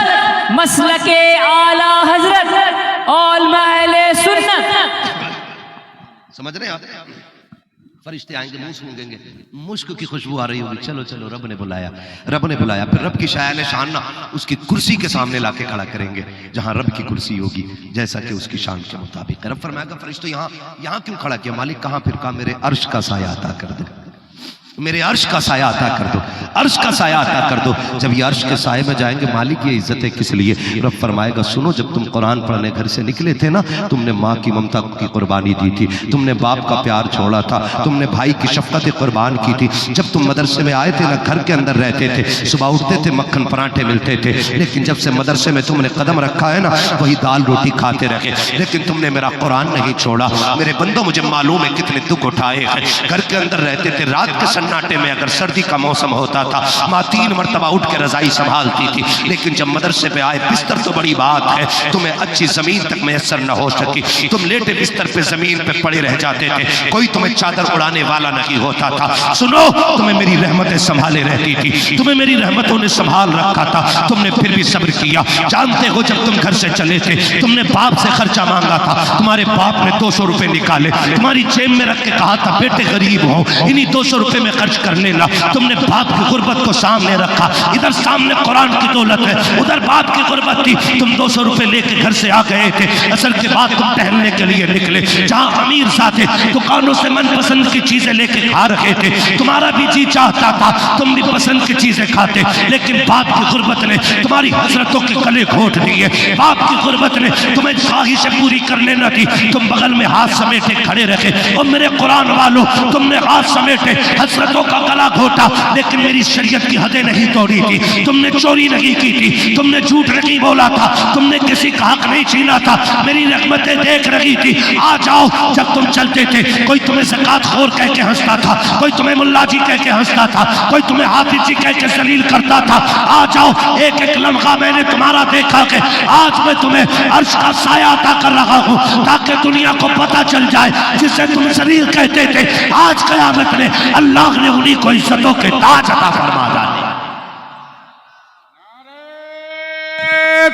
मसलके आला हजरत और महले सुन्नत। समझ रहे हैं आप? फरिश्ते आएंगे, मुंह सूंघेंगे, मुश्क की खुशबू आ रही होगी, चलो चलो रब ने बुलाया, रब ने बुलाया। फिर रब की शान शान ना उसकी कुर्सी के सामने लाके खड़ा करेंगे, जहां रब की कुर्सी होगी जैसा कि उसकी शान के मुताबिक। रब फरमाएगा फरिश्तों यहाँ क्यों खड़ा किया? मालिक कहाँ? फिर कहा मेरे अर्श का साया अता कर दो, मेरे अर्श का साया अता कर दो, अर्श का साया अता कर दो। जब ये अर्श के साये में जाएंगे मालिक ये इज्जतें किस लिए? रब फरमाएगा सुनो, जब तुम कुरान पढ़ने घर से निकले थे ना, तुमने माँ की ममता की कुर्बानी दी थी, तुमने बाप का प्यार छोड़ा था, तुमने भाई की शफकत कुर्बान की थी। जब तुम मदरसे में आए थे ना, घर के अंदर रहते थे, सुबह उठते थे मक्खन पराठे मिलते थे, लेकिन जब से मदरसे में तुमने कदम रखा है ना, वही दाल रोटी खाते रहे, लेकिन तुमने मेरा कुरान नहीं छोड़ा। मेरे बंदों मुझे मालूम है कितने दुख उठाए हैं। घर के अंदर रहते थे, रात के सन्नाटे में अगर सर्दी का मौसम होता था माँ 3 मरतबा उठ के रजाई संभालती थी, लेकिन जब मदरसे पे आए, बिस्तर तो बड़ी बात है, तुम्हें अच्छी जमीन तक मैसर न हो सकी, तुम लेटे बिस्तर पे जमीन पे पड़े रह जाते थे, कोई तुम्हें चादर उड़ाने वाला नहीं होता था। सुनो, तुम्हें मेरी रहमतें संभाले रहती थी, तुम्हें मेरी रहमतों ने संभाल रखा था, तुमने फिर भी सब्र किया। जानते हो जब तुम घर से चले थे, तुमने बाप से खर्चा मांगा था, तुम्हारे बाप ने 200 रुपए निकाले, तुम्हारी जेब में रख के कहा था बेटे गरीब हो, इन्हीं 200 रुपए में खर्च कर लेना। तुमने बाप की गुर्बत को सामने रखा, इधर सामने कुरान की दौलत है, उधर बाप की गुर्बत थी। तुम 200 रुपए लेके घर से आ गए थे, असल के बाद तुम टहलने के लिए निकले, जहां अमीर साथे दुकानों से मनपसंद की चीजें लेके खा रहे थे, तुम्हारा भी जी चाहता था तुम भी पसंद की चीजें खाते, लेकिन बाप की गुर्बत ने तुम्हारी हसरतों के गले घोट दिए, बाप की गुर्बत ने तुम्हें ख्वाहिशें पूरी करने न दी, तुम बगल में हाथ समेटे खड़े रखे। और मेरे कुरान वालों, तुमने हाथ समेटे हसरत हजरतों का गला घोटा, लेकिन मेरी शरीयत की हदें नहीं तोड़ी थी। तुमने चोरी नहीं की थी, तुमने झूठ नहीं बोला था, तुमने किसी का हक नहीं छीना था, मेरी रहमतें देख रही थी। आ जाओ। जब तुम चलते थे कोई तुम्हें ज़कात खोर कह के हंसता था, कोई तुम्हें मुल्ला जी कह के हंसता था, कोई तुम्हें हाफिज जी कह के जलील करता था। आ जाओ, एक एक लम्हा मैंने तुम्हारा देखा कि आज मैं तुम्हें अर्श का साया अता कर रहा हूँ, ताकि दुनिया को पता चल जाए जिसे तुम जलील कहते थे, आज क़यामत में अल्लाह ने उन्हीं को इज्जतों के ताज अता फरमा डाले।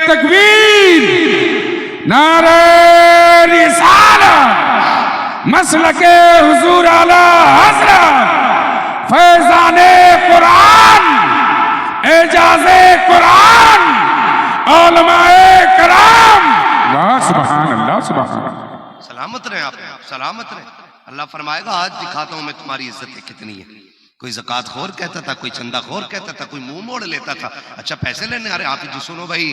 तकबीर, नारे रिसालत, मसलके हुजूर आला हज़रत, फैज़ाने कुरान, एजाज़े कुरान, उलमाए कराम। वाह सुभान अल्लाह, सुभान अल्लाह। सलामत रहे आप, सलामत रहे। अल्लाह फरमाएगा आज दिखाता हूं मैं तुम्हारी इज्जत कितनी है। कोई ज़कात खोर कहता था, कोई चंदा खोर कहता था, कोई मुंह मोड़ लेता था। अच्छा पैसे लेने आ रहे आप जी, सुनो भाई,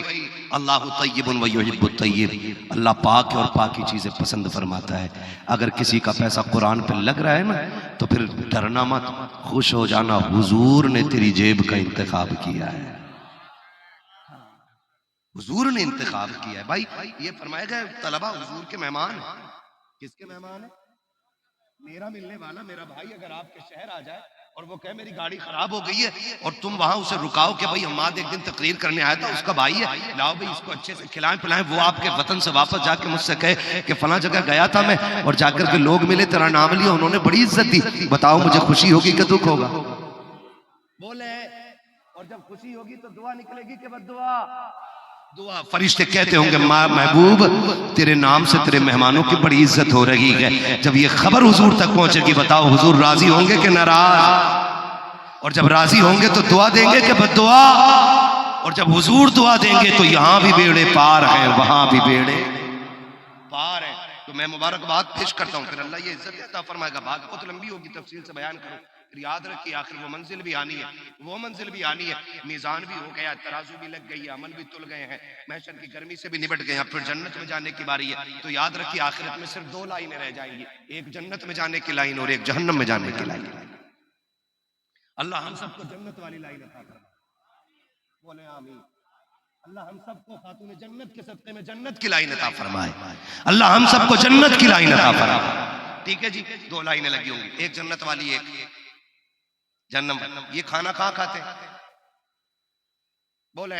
अल्लाहु तय्यबुन व युहिब्बुत तय्यब, अल्लाह पाक है और पाकी चीजें पसंद फरमाता है। अगर किसी का पैसा कुरान पे लग रहा है ना, तो फिर डरना मत, खुश हो जाना, हुजूर ने तेरी जेब का इंतखाब किया है, हुजूर ने इंतखाब किया है। भाई ये फरमाएगा तलबा हुजूर के मेहमान है। किसके मेहमान है? मेरा मिलने वाला मेरा भाई अगर आपके शहर आ जाए और वो कहे मेरी गाड़ी खराब हो गई है, और तुम वहां उसे रुकाओ कि भाई हमाद एक दिन तकरीर करने आया था, उसका भाई है, लाओ भाई इसको अच्छे से खिलाएं पिलाएं, वो आपके वतन से वापस जाके मुझसे कहे कि फला जगह गया था मैं और जाकर के लोग मिले, तेरा नाम लिया, उन्होंने बड़ी इज्जत दी, बताओ मुझे खुशी होगी कि दुख होगा? बोले, और जब खुशी होगी तो दुआ निकलेगी कि बद्दुआ? दुआ। फरिश्ते कहते होंगे महबूब तेरे नाम से तेरे मेहमानों की बड़ी इज्जत हो रही है। जब ये खबर हुजूर तक पहुंचेगी, बताओ हुजूर राजी होंगे कि नाराज? और जब राजी होंगे तो दुआ देंगे कि बद्दुआ? और जब हुजूर दुआ देंगे तो यहां भी बेड़े पार हैं, वहां भी बेड़े पार हैं। तो मैं मुबारकबाद पेश करता हूँ, फिर अल्लाह ये इज्जत अता फरमाएगा। बात बहुत लंबी होगी, तफसील से बयान करूँ, फिर याद रखिए आखिर वो मंजिल भी आनी है, वो मंजिल भी आनी है। मीज़ान भी हो गया, तराजू भी लग गई है, अमल भी तुल गए हैं, महशर की गर्मी से भी निपट गए हैं, फिर जन्नत में जाने की बारी है। तो याद रखिए आखिरत में सिर्फ दो लाइनें रह जाएंगी, एक जन्नत में जाने की लाइन और एक जहन्नम में जाने की लाइन। अल्लाह हम सबको जन्नत वाली लाइन अता फरमाए, बोले आमीन। अल्लाह हम सबको खातून जन्नत के सदक़े में जन्नत की लाइन अता फरमाए, अल्लाह हम सबको जन्नत की लाइन अता फरमाए। ठीक है जी, दो लाइनें लगी होंगी, एक जन्नत वाली, एक जन्नत। ये खाना कहाँ खाते हैं? बोले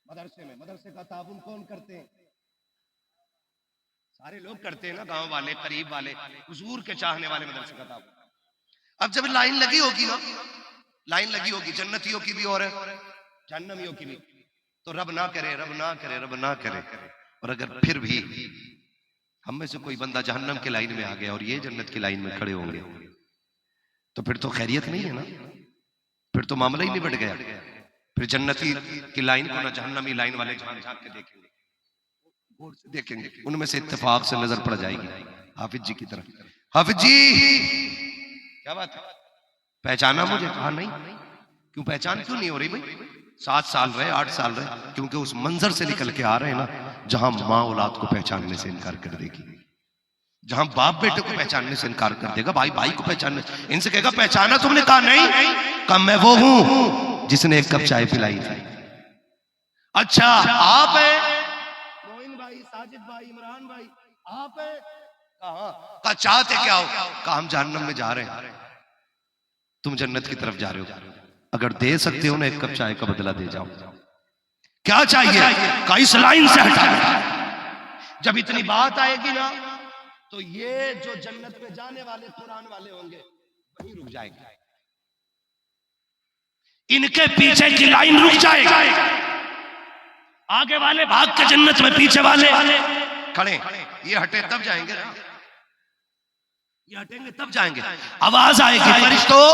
मदरसे में। मदरसे का ताबुन कौन करते हैं? सारे लोग करते हैं ना, गांव वाले, करीब वाले, हुजूर के चाहने वाले मदरसे का ताबुन। अब जब लाइन लगी होगी ना, लाइन लगी होगी जन्नतियों की भी और जहन्नमियों की भी, तो रब ना करे, रब ना करे, रब ना करे, और अगर फिर भी हम में से कोई बंदा जहन्नम की लाइन में आ गया और ये जन्नत की लाइन में खड़े होंगे, तो फिर तो खैरियत नहीं है ना, फिर तो मामला ही निबट गया। फिर जन्नती की लाइन को ना जहन्नमी लाइन वाले झांक झांक के देखेंगे, गौर से देखेंगे, उनमें से इत्तेफाक से नजर पड़ जाएगी हाफिज जी की तरफ। हाफिज जी क्या बात है, पहचाना मुझे? कहा नहीं। क्यों पहचान क्यों नहीं हो रही भाई? 7 साल रहे, 8 साल रहे, क्योंकि उस मंजर से निकल के आ रहे हैं ना जहां माँ औलाद को पहचानने से इनकार कर देगी, जहां बाप बेटे को पहचानने से इनकार कर देगा, भाई भाई को पहचानने, इनसे कहेगा पहचाना तुमने? कहा नहीं। कहा मैं वो हूं जिसने एक कप चाय पिलाई थी। अच्छा आप है मोइन भाई, साजिद भाई, इमरान भाई, आप है? कहा चाहते क्या हो? कहा हम जहन्नम में जा रहे हैं, तुम जन्नत की तरफ जा रहे हो, अगर दे सकते हो ना एक कप चाय का बदला दे जाओ। क्या चाहिए? कहा इस लाइन से हटा। जब इतनी बात आएगी ना तो ये जो जन्नत में जाने वाले कुरान वाले होंगे वहीं रुक जाएंगे, इनके पीछे की लाइन रुक जाएगी, आगे वाले भाग के जन्नत में, पीछे वाले खड़े। ये हटे तब जाएंगे ना, ये हटेंगे तब जाएंगे। आवाज आएगी फरिश्तों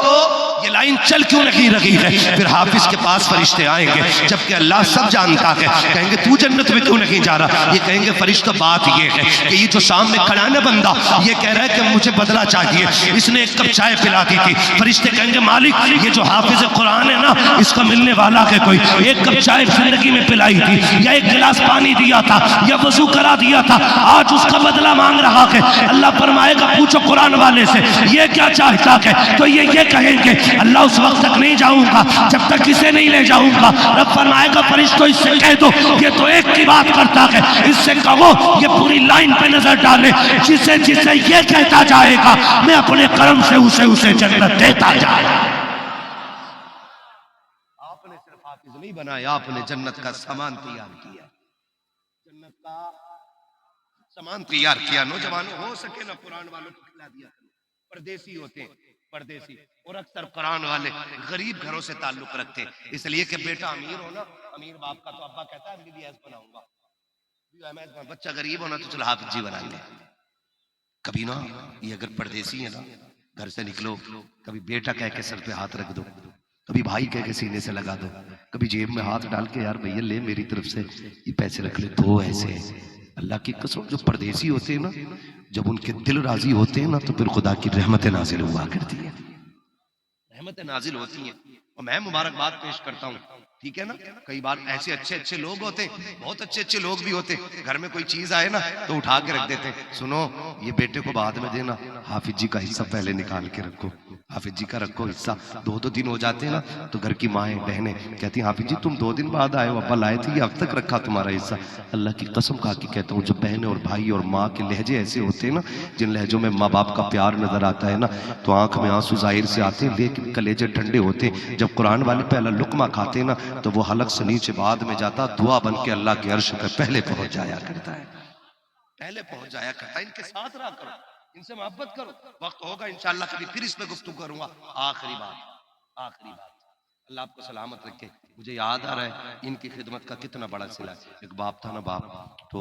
ये लाइन चल क्यों नहीं रही है? फिर हाफिज के पास फरिश्ते आएंगे, जबकि अल्लाह सब जानता है, कहेंगे तू जन्नत में क्यों नहीं जा रहा? ये कहेंगे फरिश्ता बात ये है कि ये जो सामने खड़ा ना बंदा, ये कह रहा है कि मुझे बदला चाहिए, इसने एक कप चाय पिला दी थी। फरिश्ते कहेंगे मालिक, ये जो हाफिज कुरान है ना, इसका मिलने वाला है कोई, एक कप चाय जिंदगी में पिलाई थी, या एक गिलास पानी दिया था, या वजू करा दिया था, आज उसका बदला मांग रहा है। अल्लाह फरमाएगा पूछो कुरान वाले से ये क्या चाहता है, तो ये कहेंगे अल्लाह उस वक्त तक नहीं जाऊंगा जब तक इसे नहीं ले जाऊंगा। रब फरमाएगा फरिश्तों इससे कह दो ये तो एक की बात करता है, इससे कहो ये पूरी लाइन पे नजर डाले, जिसे जिसे ये कहता जाएगा मैं अपने कर्म से उसे जन्नत देता जाएगा। आपने सिर्फ हाफिज नहीं बनाया, आपने जन्नत का सामान तैयार किया, जन्नत का सामान तैयार किया। नौजवानों हो सके ना कुरान वालों को खिला दिया, परदेसी होते हैं परदेसी, और अक्सर कुरान वाले गरीब घरों से ताल्लुक रखते हैं, इसलिए कि बेटा अमीर हो ना, अमीर बाप का तो अब्बा कहता है MBBS बनाऊंगा, बच्चा गरीब होना तो चलो हाफिज जी बनाएंगे। कभी ना ये अगर परदेसी है ना, घर से निकलो, कभी बेटा कह के सर पे हाथ रख दो, कभी भाई कह के सीने से लगा दो, कभी जेब में हाथ डाल के यार भैया ले मेरी तरफ से ये पैसे रख ले, तो ऐसे अल्लाह की कसम जो परदेसी होते हैं ना, जब उनके दिल राजी होते हैं ना, तो फिर खुदा की रहमत नाजिल हुआ करती है, रहमत नाजिल होती है। और मैं मुबारकबाद पेश करता हूँ, ठीक है ना। कई बार ऐसे अच्छे अच्छे लोग होते, बहुत अच्छे अच्छे लोग भी होते, घर में कोई चीज आए ना तो उठा के रख देते, सुनो ये बेटे को बाद में देना, हाफिज जी का हिस्सा पहले निकाल के रखो, हाफिज जी का रखो हिस्सा। 2-2 दिन हो जाते हैं ना तो घर की माएँ बहनें कहती हैं हाफिज जी तुम 2 दिन बाद आए हो, अब्बा लाए थे, ये अब तक रखा तुम्हारा हिस्सा। अल्लाह की कसम खा के कहता हूँ, जब बहनें और भाई और माँ के लहजे ऐसे होते हैं ना, जिन लहजों में माँ बाप का प्यार नजर आता है ना, तो आंख में आंसू जाहिर से आते हैं, लेकिन कलेजे ठंडे होते हैं। जब कुरान वाले पहला लुकमा खाते हैं ना, तो वो हलक से नीचे बाद में जाता, दुआ बन के अल्लाह के अर्श पे पहले पहुंच जाया करता है, पहले पहुंच जाया करता है। इनके साथ रहा करो, इनसे मोहब्बत करो, वक्त होगा इंशाअल्लाह कभी फिर इस पे गुफ्तगू करूंगा। आखिरी बात अल्लाह आपको सलामत रखे। मुझे याद आ रहा है इनकी खिदमत का कितना बड़ा सिला। एक बाप था ना, बाप तो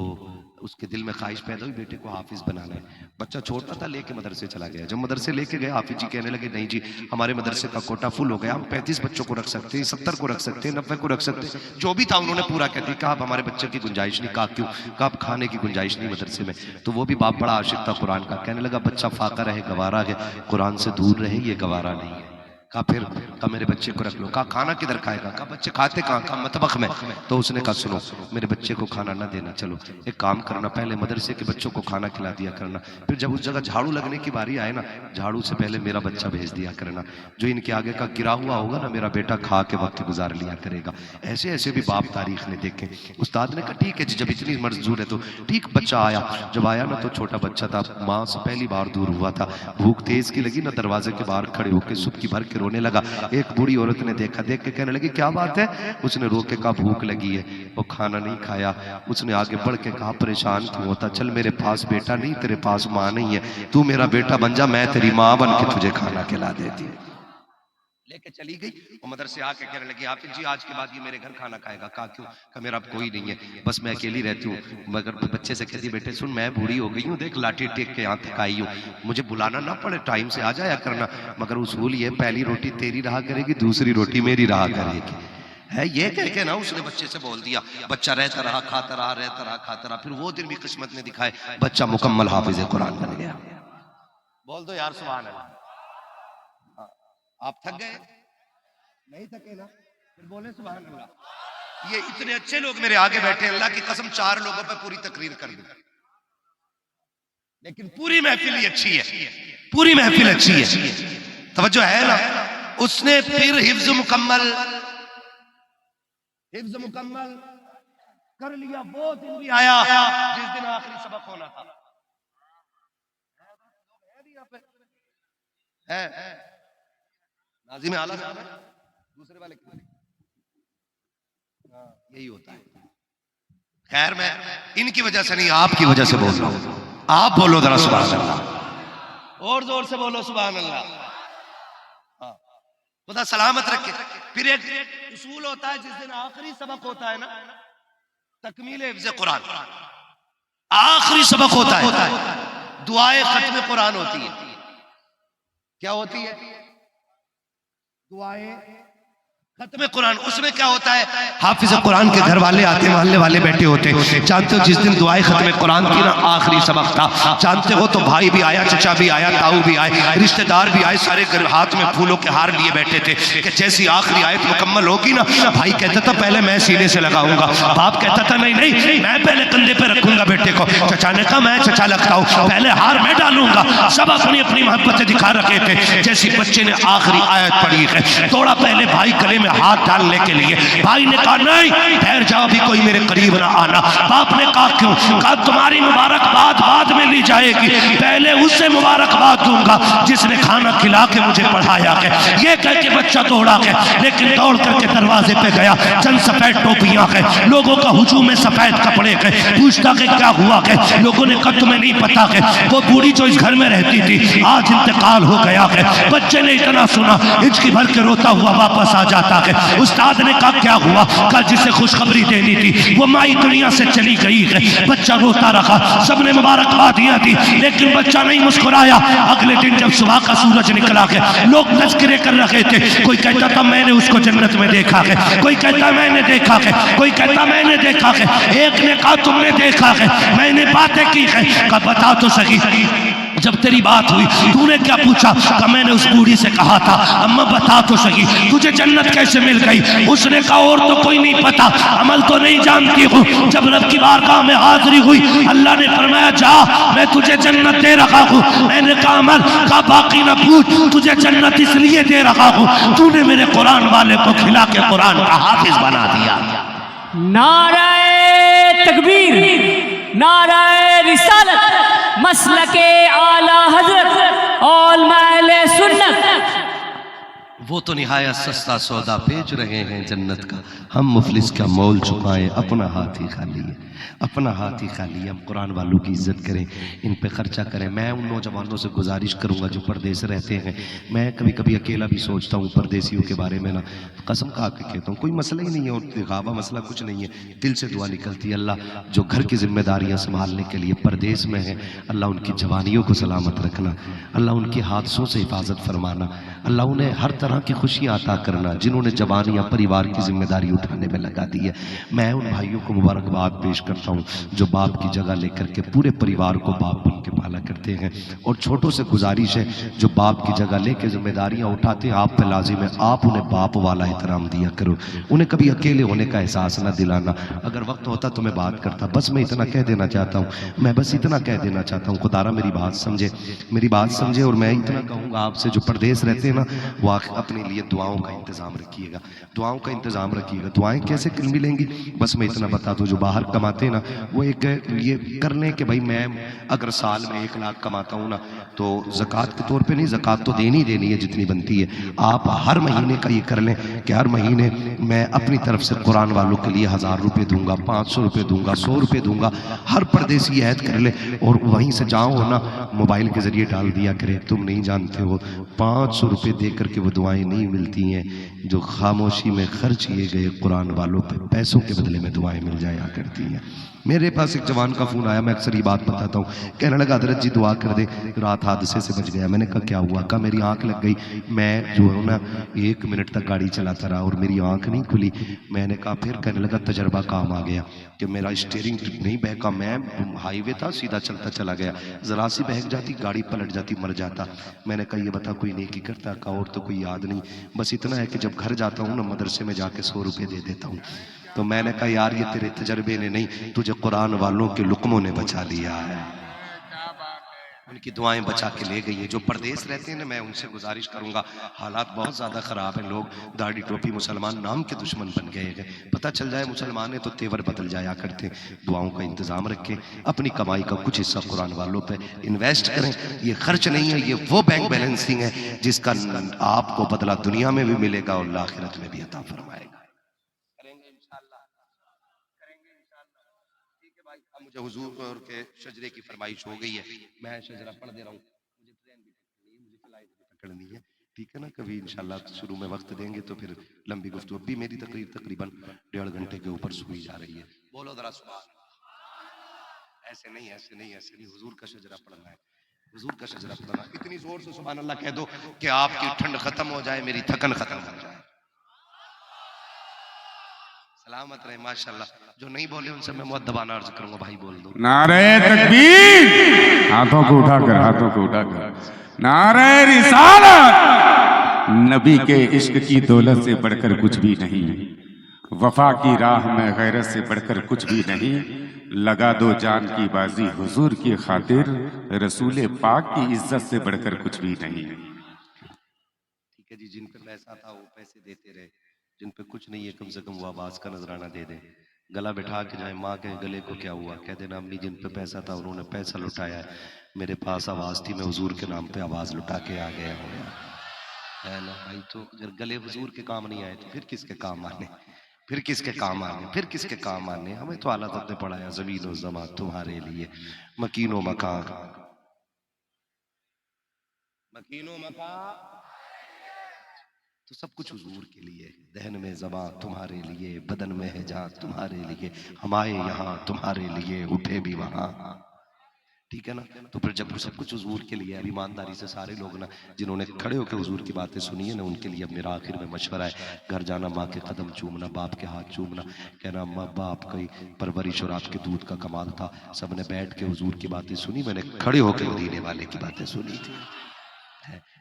उसके दिल में ख्वाहिश पैदा हुई बेटे को हाफिज बनाना है। बच्चा छोटा था, लेके मदरसे चला गया। जब मदरसे लेके गए हाफिज जी कहने लगे नहीं जी हमारे मदरसे का कोटा फुल हो गया, हम 35 बच्चों को रख सकते हैं, 70 को रख सकते हैं, 90 को रख सकते हैं, जो भी था उन्होंने पूरा कह दिया। कहा अब हमारे बच्चे की गुंजाइश नहीं। कहा क्यों? कहा अब खाने की गुंजाइश नहीं मदरसे में। तो वो भी बाप बड़ा आशिक था कुरान का, कहने लगा बच्चा फाका रहे गवारा है, कुरान से दूर रहे ये गवारा नहीं है। कहा फिर? कहा मेरे बच्चे को रख लो। कहा खाना किधर खाएगा? कहा बच्चे खाते कहाँ? कहा मतबख में। तो उसने कहा सुनो मेरे बच्चे को खाना ना देना, चलो एक काम करना, पहले मदरसे के बच्चों को खाना खिला दिया करना, फिर जब उस जगह झाड़ू लगने की बारी आए ना, झाड़ू से पहले मेरा बच्चा भेज दिया करना, जो इनके आगे का गिरा हुआ होगा ना मेरा बेटा खा के वक्त गुजार लिया करेगा। ऐसे ऐसे भी बाप तारीख ने देखे। उस्ताद ने कहा ठीक है जी, जब इतनी मंजूर है तो ठीक। बच्चा आया, जब आया ना तो छोटा बच्चा था, माँ से पहली बार दूर हुआ था, भूख तेज की लगी ना, दरवाजे के बाहर खड़े होकर सुबकी भर के रोने लगा। एक बूढ़ी औरत ने देखा, देख के कहने लगी क्या बात है? उसने रो के कहा भूख लगी है। वो खाना नहीं खाया। उसने आगे बढ़ के कहा परेशान क्यों होता, चल मेरे पास बेटा नहीं, तेरे पास माँ नहीं है, तू मेरा बेटा बन जा, मैं तेरी माँ बन के तुझे खाना खिला देती। लेके चली गई। वो मदरसे आके कहने लगी हाफिज जी आज के बाद ये मेरे घर खाना खाएगा। कहा क्यों? कहा मेरा अब कोई नहीं है, बस मैं अकेली रहती हूँ। मगर बच्चे से कहती बेटे सुन मैं बूढ़ी हो गई हूँ, देख लाठी टेक के यहाँ थकाई हूँ, मुझे बुलाना ना पड़े, टाइम से आ जाया करना, मगर उसूल ये पहली रोटी तेरी रहा करेगी, दूसरी रोटी मेरी रहा करेगी है। ये कह के ना उसने बच्चे से बोल दिया। बच्चा रहता रहा खाता रहा, रहता रहा खाता रहा। फिर वो दिन भी किस्मत ने दिखाए, बच्चा मुकम्मल हाफिज कुरान बन गया। बोल दो यार सुभान अल्लाह। आप थक गए? नहीं थके ना? फिर बोले सुभान अल्लाह। ये इतने अच्छे लोग मेरे आगे बैठे, अल्लाह की कसम 4 लोगों पे पूरी तकरीर कर दूं, लेकिन पूरी महफिल ही अच्छी है, पूरी महफिल अच्छी है। तवज्जो है ना? उसने फिर हिफ्ज मुकम्मल कर लिया। वो दिन भी आया जिस दिन आखिरी सबक होना था। है नाज़िम आला साहब है, दूसरे वाले यही होता है। खैर मैं इनकी वजह से नहीं आपकी वजह से बोल रहा हूं। आप बोलो जरा सुभान अल्लाह, और जोर से बोलो सुभान अल्लाह। खुदा सलामत रखे। फिर एक उसूल होता है जिस दिन आखिरी सबक होता है ना, तकमील हिफ्ज़ कुरान, आखिरी सबक होता है, दुआए खत्म कुरान होती है। क्या होती है? दुआएं खत्म कुरान, उसमें क्या होता है, हाफिज कुरान के घर वाले आते, मोहल्ले वाले बैठे होते। जानते हो जिस दिन दुआएं खत्म कुरान की ना आखिरी सबक था, जानते हो तो भाई भी आया, चचा भी आया, ताऊ भी आए, रिश्तेदार भी आए, सारे हाथ में फूलों के हार लिए बैठे थे कि जैसी आखिरी आयत मुकम्मल होगी ना, भाई कहता था पहले मैं सीने से लगाऊंगा, बाप कहता था नहीं नहीं मैं पहले कंधे पे रखूंगा बेटे को, चचा ने कहा मैं चचा लगता हूँ, पहले हार मैं डालूंगा। सब अपनी अपनी मोहब्बतें दिखा रखे थे। जैसी बच्चे ने आखिरी आयत पढ़ी है, थोड़ा पहले भाई गले में हाथ डालने के लिए, भाई ने कहा नहीं ठहर जाओ, अभी कोई मेरे करीब ना आना। बाप ने कहा क्यों? कहा तुम्हारी मुबारकबाद बाद में ली जाएगी, पहले उससे मुबारकबाद दूंगा जिसने खाना खिला के मुझे पढ़ाया है। ये कह के बच्चा दौड़ा है, लेकिन दौड़ करके दरवाजे पे गया, चंद सफेद टोपियां है, लोगों का हुजूम में सफेद कपड़े है, पूछता कि क्या हुआ है? लोगों ने कहा तुम्हें नहीं पता है, वो बूढ़ी जो इस घर में रहती थी आज इंतकाल हो गया है। बच्चे ने इतना सुना, हिचकी भर के रोता हुआ वापस आ जाता है। उस्ताद ने कहा क्या हुआ? कल जिसे खुशखबरी देनी थी वो माई दुनिया से चली गई है। बच्चा रोता रहा, सबने मुबारकबाद दिया थी, लेकिन बच्चा नहीं मुस्कुराया। अगले दिन जब सुबह का सूरज निकला है, लोग तज़किरे कर रहे थे, कोई कहता था मैंने उसको जन्नत में देखा है, कोई कहता मैंने देखा है, कोई कहता मैंने देखा है। एक ने कहा तुमने देखा है, मैंने बातें की है। कहा बता तो सही, जब तेरी बात हुई तूने क्या पूछा? कि मैंने उस बूढ़ी से कहा था अम्मा बता तो सही तुझे जन्नत कैसे मिल गई? उसने कहा और तो कोई नहीं पता, अमल तो नहीं जानती हूँ। जब रब की बारगाह में हाजिरी हुई, अल्लाह ने फरमाया जा मैं तुझे जन्नत दे रहा हूँ। मैंने कहा अमल का बाकी न पूछ, तुझे जन्नत इसलिए दे रहा हूँ तूने मेरे कुरान वाले को खिला के कुरान का हाफिज बना दिया। नाराए तकबीर, नाराए रिसालत, मसलके आला हजरत और महले सुन्नत। वो तो निहायत सस्ता सौदा बेच रहे हैं जन्नत का, हम मुफलिस का मोल चुकाएं, अपना हाथ ही खाली है, अपना हाथ ही खाली है। हम कुरान वालों की इज्जत करें, इन पे खर्चा करें। मैं उन नौजवानों से गुजारिश करूंगा जो परदेश रहते हैं, मैं कभी कभी अकेला भी सोचता हूँ परदेसियों के बारे में ना, कसम खा के कहता हूँ कोई मसला ही नहीं है और दिखावा मसला कुछ नहीं है, दिल से दुआ निकलती है। अल्लाह जो घर की जिम्मेदारियाँ संभालने के लिए परदेश में है, अल्लाह उनकी जवानियों को सलामत रखना, अल्लाह उनके हादसों से हिफाजत फरमाना, अल्लाह उन्हें हर तरह की खुशियाँ अता करना जिन्होंने जवानियाँ परिवार की जिम्मेदारी उठाने में लगा दी है। मैं उन भाइयों को मुबारकबाद पेश करता हूँ जो बाप की जगह लेकर के पूरे परिवार को बाप बन के पाला करते हैं। और छोटों से गुजारिश है जो बाप की जगह लेके जिम्मेदारियाँ उठाते हैं, आप पे लाजिम है आप उन्हें बाप वाला एहतराम दिया करो, उन्हें कभी अकेले होने का एहसास ना दिलाना। अगर वक्त होता तो मैं बात करता, बस मैं इतना कह देना चाहता हूँ, मैं बस इतना कह देना चाहता हूँ, खुदारा मेरी बात समझे, मेरी बात समझे। और मैं इतना कहूँगा आपसे जो परदेश रहते हैं ना, वो अपने लिए दुआओं का इंतज़ाम रखिएगा, दुआओं का इंतज़ाम रखिएगा। दुआएं कैसे मिलेंगी? बस मैं इतना बता दूं, जो बाहर कमाते हैं ना वो एक ये कर लें कि भाई मैं अगर साल में 1 लाख कमाता हूँ ना, तो ज़कात के तौर पे नहीं, ज़कात तो देनी है जितनी बनती है, आप हर महीने का ये कर लें कि हर महीने मैं अपनी तरफ से कुरान वालों के लिए 1000 रुपये दूंगा, 500 रुपये दूंगा, 100 रुपये दूंगा। हर परदेसी ऐद कर ले और वहीं से जाओ ना मोबाइल के जरिए डाल दिया करे। तुम नहीं जानते हो 500 रुपये दे करके वो दुआएं नहीं मिलती हैं जो खामोशी में खर्च किए गए कुरान वालों पे पैसों के बदले में दुआएं मिल जाया करती हैं। मेरे पास एक जवान का फ़ोन आया, मैं अक्सर ये बात बताता हूँ, कहने लगा हजरत जी दुआ कर दे, रात हादसे से बच गया। मैंने कहा क्या हुआ? कहा मेरी आंख लग गई, मैं जो है ना 1 मिनट तक गाड़ी चलाता रहा और मेरी आंख नहीं खुली। मैंने कहा फिर? कहने लगा तजर्बा काम आ गया कि मेरा स्टीयरिंग नहीं बहका, मैं हाईवे था सीधा चलता चला गया, ज़रा सी बहक जाती गाड़ी पलट जाती, मर जाता। मैंने कहा ये बता कोई नेकी करता? कहा और तो कोई याद नहीं, बस इतना है कि जब घर जाता हूँ ना मदरसे में जाके 100 रुपये दे देता हूँ। तो मैंने कहा यार ये तेरे तजर्बे ने नहीं, तुझे कुरान वालों के लुकमों ने बचा लिया है, उनकी दुआएं बचा के ले गई है। जो परदेश रहते हैं ना, मैं उनसे गुजारिश करूंगा, हालात बहुत ज़्यादा ख़राब हैं, लोग दाढ़ी टोपी मुसलमान नाम के दुश्मन बन गए हैं। पता चल जाए मुसलमान है तो तेवर बदल जाया करते हैं। दुआओं का इंतज़ाम रखें, अपनी कमाई का कुछ हिस्सा कुरान वालों पे इन्वेस्ट करें। ये खर्च नहीं है, ये वो बैंक बैलेंसिंग है जिसका आपको बदला दुनिया में भी मिलेगा और आखिरत में भी अता फरमाएगा। मुझे हुजूर के शजरे की फरमाइश हो गई है, मैं शजरा पढ़ दे रहा हूँ, मुझे ट्रेन भी पकड़नी है, मुझे फ्लाइट भी पकड़नी है, ठीक है ना। कभी इंशाल्लाह शुरू में वक्त देंगे तो फिर लंबी गुफ्तगू। अभी मेरी तकरीर तकरीबन 1.5 घंटे के ऊपर हुई जा रही है। बोलो जरा सुभान। ऐसे नहीं, ऐसे नहीं, ऐसे नहीं, हुजूर का शजरा पढ़ना है। हुजूर का शजरा खुदा, इतनी जोर से सुभान अल्लाह कह दो कि आपकी ठंड खत्म हो जाए, मेरी थकन खत्म हो जाए। सलामत रहे माशाल्लाह। जो नहीं बोले उनसे मैं मुअद्दबाना अर्ज करूंगा, भाई बोल दो। नारे तकबीर, हाथों को उठाकर नारे रिसालत। नबी के इश्क की दौलत से बढ़कर कुछ भी नहीं, वफा की राह में गैरत से बढ़कर कुछ भी नहीं। लगा दो जान की बाजी हुजूर की खातिर, रसूल पाक की इज्जत से बढ़कर कुछ भी नहीं। ठीक है जी, जिन पे पैसा था वो पैसे देते रहे, जिन पे कुछ नहीं है कम से कम वो आवाज का नजराना दे दे। गला बैठा के जाए, माँ के गले को क्या हुआ, कह देना अम्मी जिन पे पैसा था उन्होंने पैसा लुटाया है, मेरे पास आवाज थी, मैं हुजूर के नाम पे आवाज लुटा के आ गया हूँ। है ना भाई, तो अगर गले हुजूर के काम नहीं आए तो फिर किसके काम आने, फिर किसके काम आने, फिर किसके काम आने। हमें तो आला तक ने पढ़ाया, ज़मीन और ज़मा तुम्हारे लिए, मकीनो मकान, मकीनो मकान, तो सब कुछ हुजूर के लिए। दहन में ज़बां तुम्हारे लिए, बदन में है जान तुम्हारे लिए, हम आए यहाँ तुम्हारे लिए, उठे भी वहाँ। ठीक है ना। तो फिर जब सब कुछ हुजूर के लिए, अब ईमानदारी से सारे लोग ना जिन्होंने खड़े होकर हुजूर की बातें सुनी है ना, उनके लिए अब मेरा आखिर में मशवरा है, घर जाना, माँ के कदम चूमना, बाप के हाथ चूमना, कहना माँ बाप की परवरिश और आपके दूध का कमाल था। सबने बैठ के हुजूर की बातें सुनी, मैंने खड़े होकर मदीने वाले की बातें सुनी थी।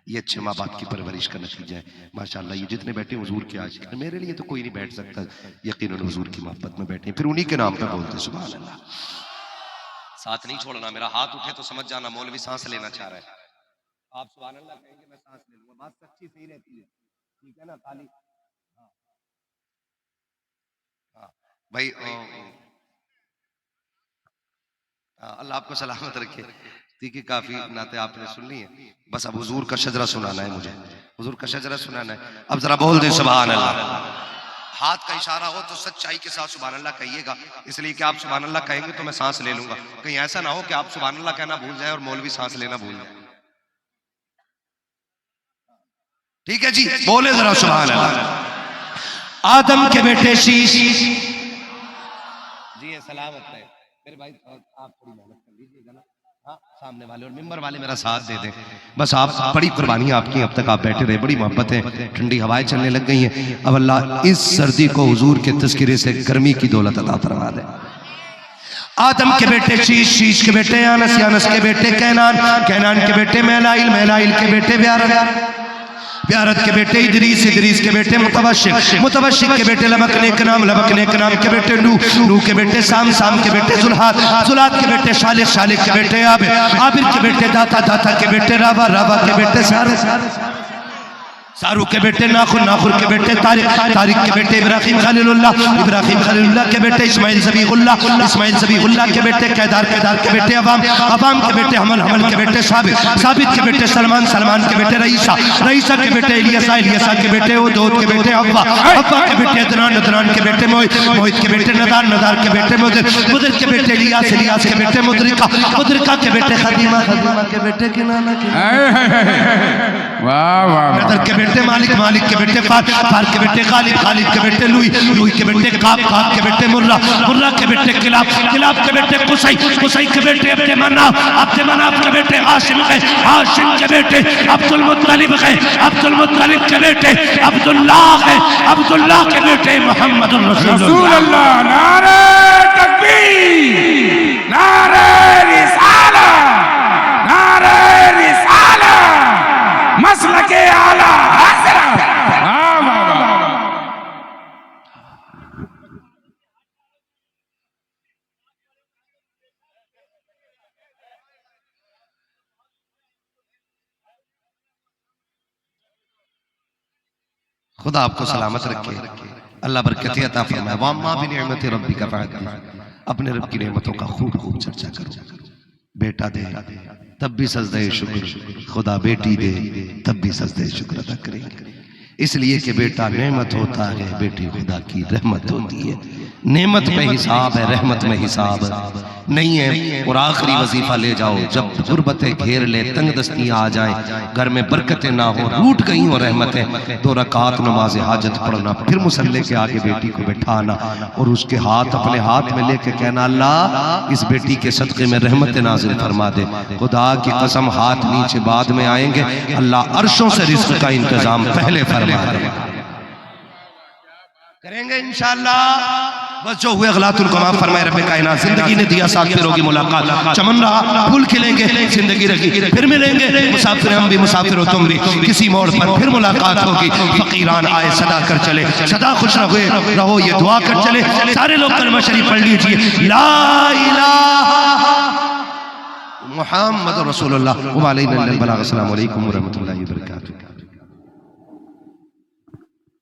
ये अच्छे माँ बाप की परवरिश का नतीजा है माशाल्लाह। ये जितने बैठे हुजूर के आज, मेरे लिए तो कोई नहीं बैठ सकता, यकीनन हुजूर की मोहब्बत में बैठे, फिर उन्हीं के नाम पे बोलते सुभान अल्लाह। साथ नहीं छोड़ना, मेरा हाथ उठे तो समझ जाना मौलवी सांस लेना चाह रहा है। आप सुभान अल्लाह कहेंगे मैं सांस ले लूंगा, बात सच्ची सही रहती है, ठीक है ना। ताली हाँ भाई, अल्लाह आपको सलामत रखे। ठीक है, काफी नाते आपने सुन ली है, बस अब हुजूर का शजरा सुनाना है मुझे, हुजूर का शजरा सुनाना है। अब जरा बोल दे सुभान अल्लाह। हाथ का इशारा हो तो सच्चाई के साथ सुभान अल्लाह कहिएगा, इसलिए कि आप सुभान अल्लाह कहेंगे तो मैं सांस ले लूंगा। कहीं ऐसा ना हो कि आप सुभान अल्लाह कहना भूल जाए और मौलवी सांस लेना भूल जाए। ठीक है जी, बोले जरा सुभान अल्लाह। आदम के बेटे शीश जी सलामत है मेरे भाई, आप थोड़ी मेहनत कर लीजिएगा ना, हाँ सामने वाले और मिंबर वाले मेरा साथ दे दें, बस आप बड़ी कुर्बानी आपकी, अब तक आप बैठे रहे, बड़ी मोहब्बत है, ठंडी हवाएं चलने लग गई हैं। अब अल्लाह इस सर्दी को हुजूर के तज़किरे से गर्मी की दौलत अता फरमा दे। आदम के बेटे शीश, शीश के बेटे अनस, अनस के बेटे कैनान, कैनान के बेटे मैलाइल, मैलाइल के बेटे ब्यारत, ब्यारत के बेटे इदरीस, इदरीस के बेटे मुतवशिक, मुतवशिक के बेटे लबकने के नाम, लबकने के नाम के बेटे नूह, नूह के बेटे साम, साम के बेटे जुल्हाद, जुल्हाद के बेटे शालिक, शालिक के बेटे आबिर, आबिर के बेटे दाता, दाता के बेटे रावा, रावा के बेटे सारे, सारू के बेटे नाखुर, नाखुर के बेटे तारिक, तारिक के बेटे इब्राहिम खलीलुल्लाह, इब्राहिम खलीलुल्लाह के बेटे इस्माइल ज़बीहुल्लाह, इस्माइल ज़बीहुल्लाह के बेटे कैदार, कैदार के बेटे अवाम, अवाम के बेटे हमल, हमल के बेटे साबित, साबित के बेटे सलमान, सलमान के बेटे रईसा, रईसा के बेटे इलियासा, इलियासा के बेटे उदौद के बेटे अव्वा, अव्वा के बेटे अदनान, अदनान के बेटे मोहित, मोहित के बेटे नदार, नदार के बेटे मुदिर, मुदिर के बेटे इलियास, इलियास के बेटे मुदरिका, मुदरिका के बेटे खदीमा, खदीमा के बेटे किनाना के, वाह वाह, नदर के बेटे मालिक, मालिक के बेटे फार, फार के बेटे खालिद, खालिद के बेटे लुई, लुई के बेटे काब, काब के बेटे मुर्रा, मुर्रा के बेटे किलाब, किलाब के बेटे कुसई, कुसई के बेटे अब्दे मनाफ, अब्दे मनाफ के बेटे हाशिम है, हाशिम के बेटे अब्दुल मुत्तलिब है, अब्दुल मुत्तलिब के बेटे अब्दुल्लाह है, अब्दुल्लाह के बेटे मोहम्मद रसूलुल्लाह। नारे तकबीर, नारे रिसालत, नारे रिसालत, मसलके आला हज़रत। वाह वाह वाह, खुदा आपको सलामत रखे, अल्लाह बरकत अता फरमाए। वम्मा बिनिअमति रब्बिका फहद्दिस, अपने रब की नेमतों का खूब खूब चर्चा करो। बेटा दे तब भी सजदे शुक्र, खुदा बेटी दे तब भी सजदे शुक्र अदा करेंगे, इसलिए कि बेटा नेमत होता है, बेटी खुदा की रहमत होती है। नेमत पे हिसाब है, रहमत में हिसाब नहीं है। और आखिरी वजीफा ले जाओ, जब गुर्बतें घेर ले, तंग दस्तियाँ आ जाए, घर में बरकतें ना हो, रूठ गई हो रहमतें, 2 रकात नमाज हाजत पढ़ना, फिर मुसल्ले के आगे बेटी को बैठाना और उसके हाथ अपने हाथ में लेके कहना, अल्लाह इस बेटी के सदक़े में रहमत नाज़िल फरमा दे। खुदा की कसम हाथ नीचे बाद में आएंगे, अल्लाह अर्शों से रिज़्क़ का इंतजाम पहले फरमा दे। करेंगे इंशाअल्लाह। बस जो हुए गलातुल कमाल फरमाए रब्बे कायनात। जिंदगी ने दिया साथ फिर होगी मुलाकात, चमन रहा फूल खिलेंगे, जिंदगी रही फिर मिलेंगे, मुसाफिर हम भी मुसाफिर हो तुम भी, किसी मोड़ पर फिर मुलाकात होगी। फकीरान आए सदा कर चले, सदा खुश रहो ये दुआ कर चले। सारे लोग कलमा शरीफ पढ़ लीजिए, ला इलाहा मुहम्मद रसूलुल्लाह व अलैहि अस्सलाम वालेकुम व रहमतुल्लाहि व बरकातहू।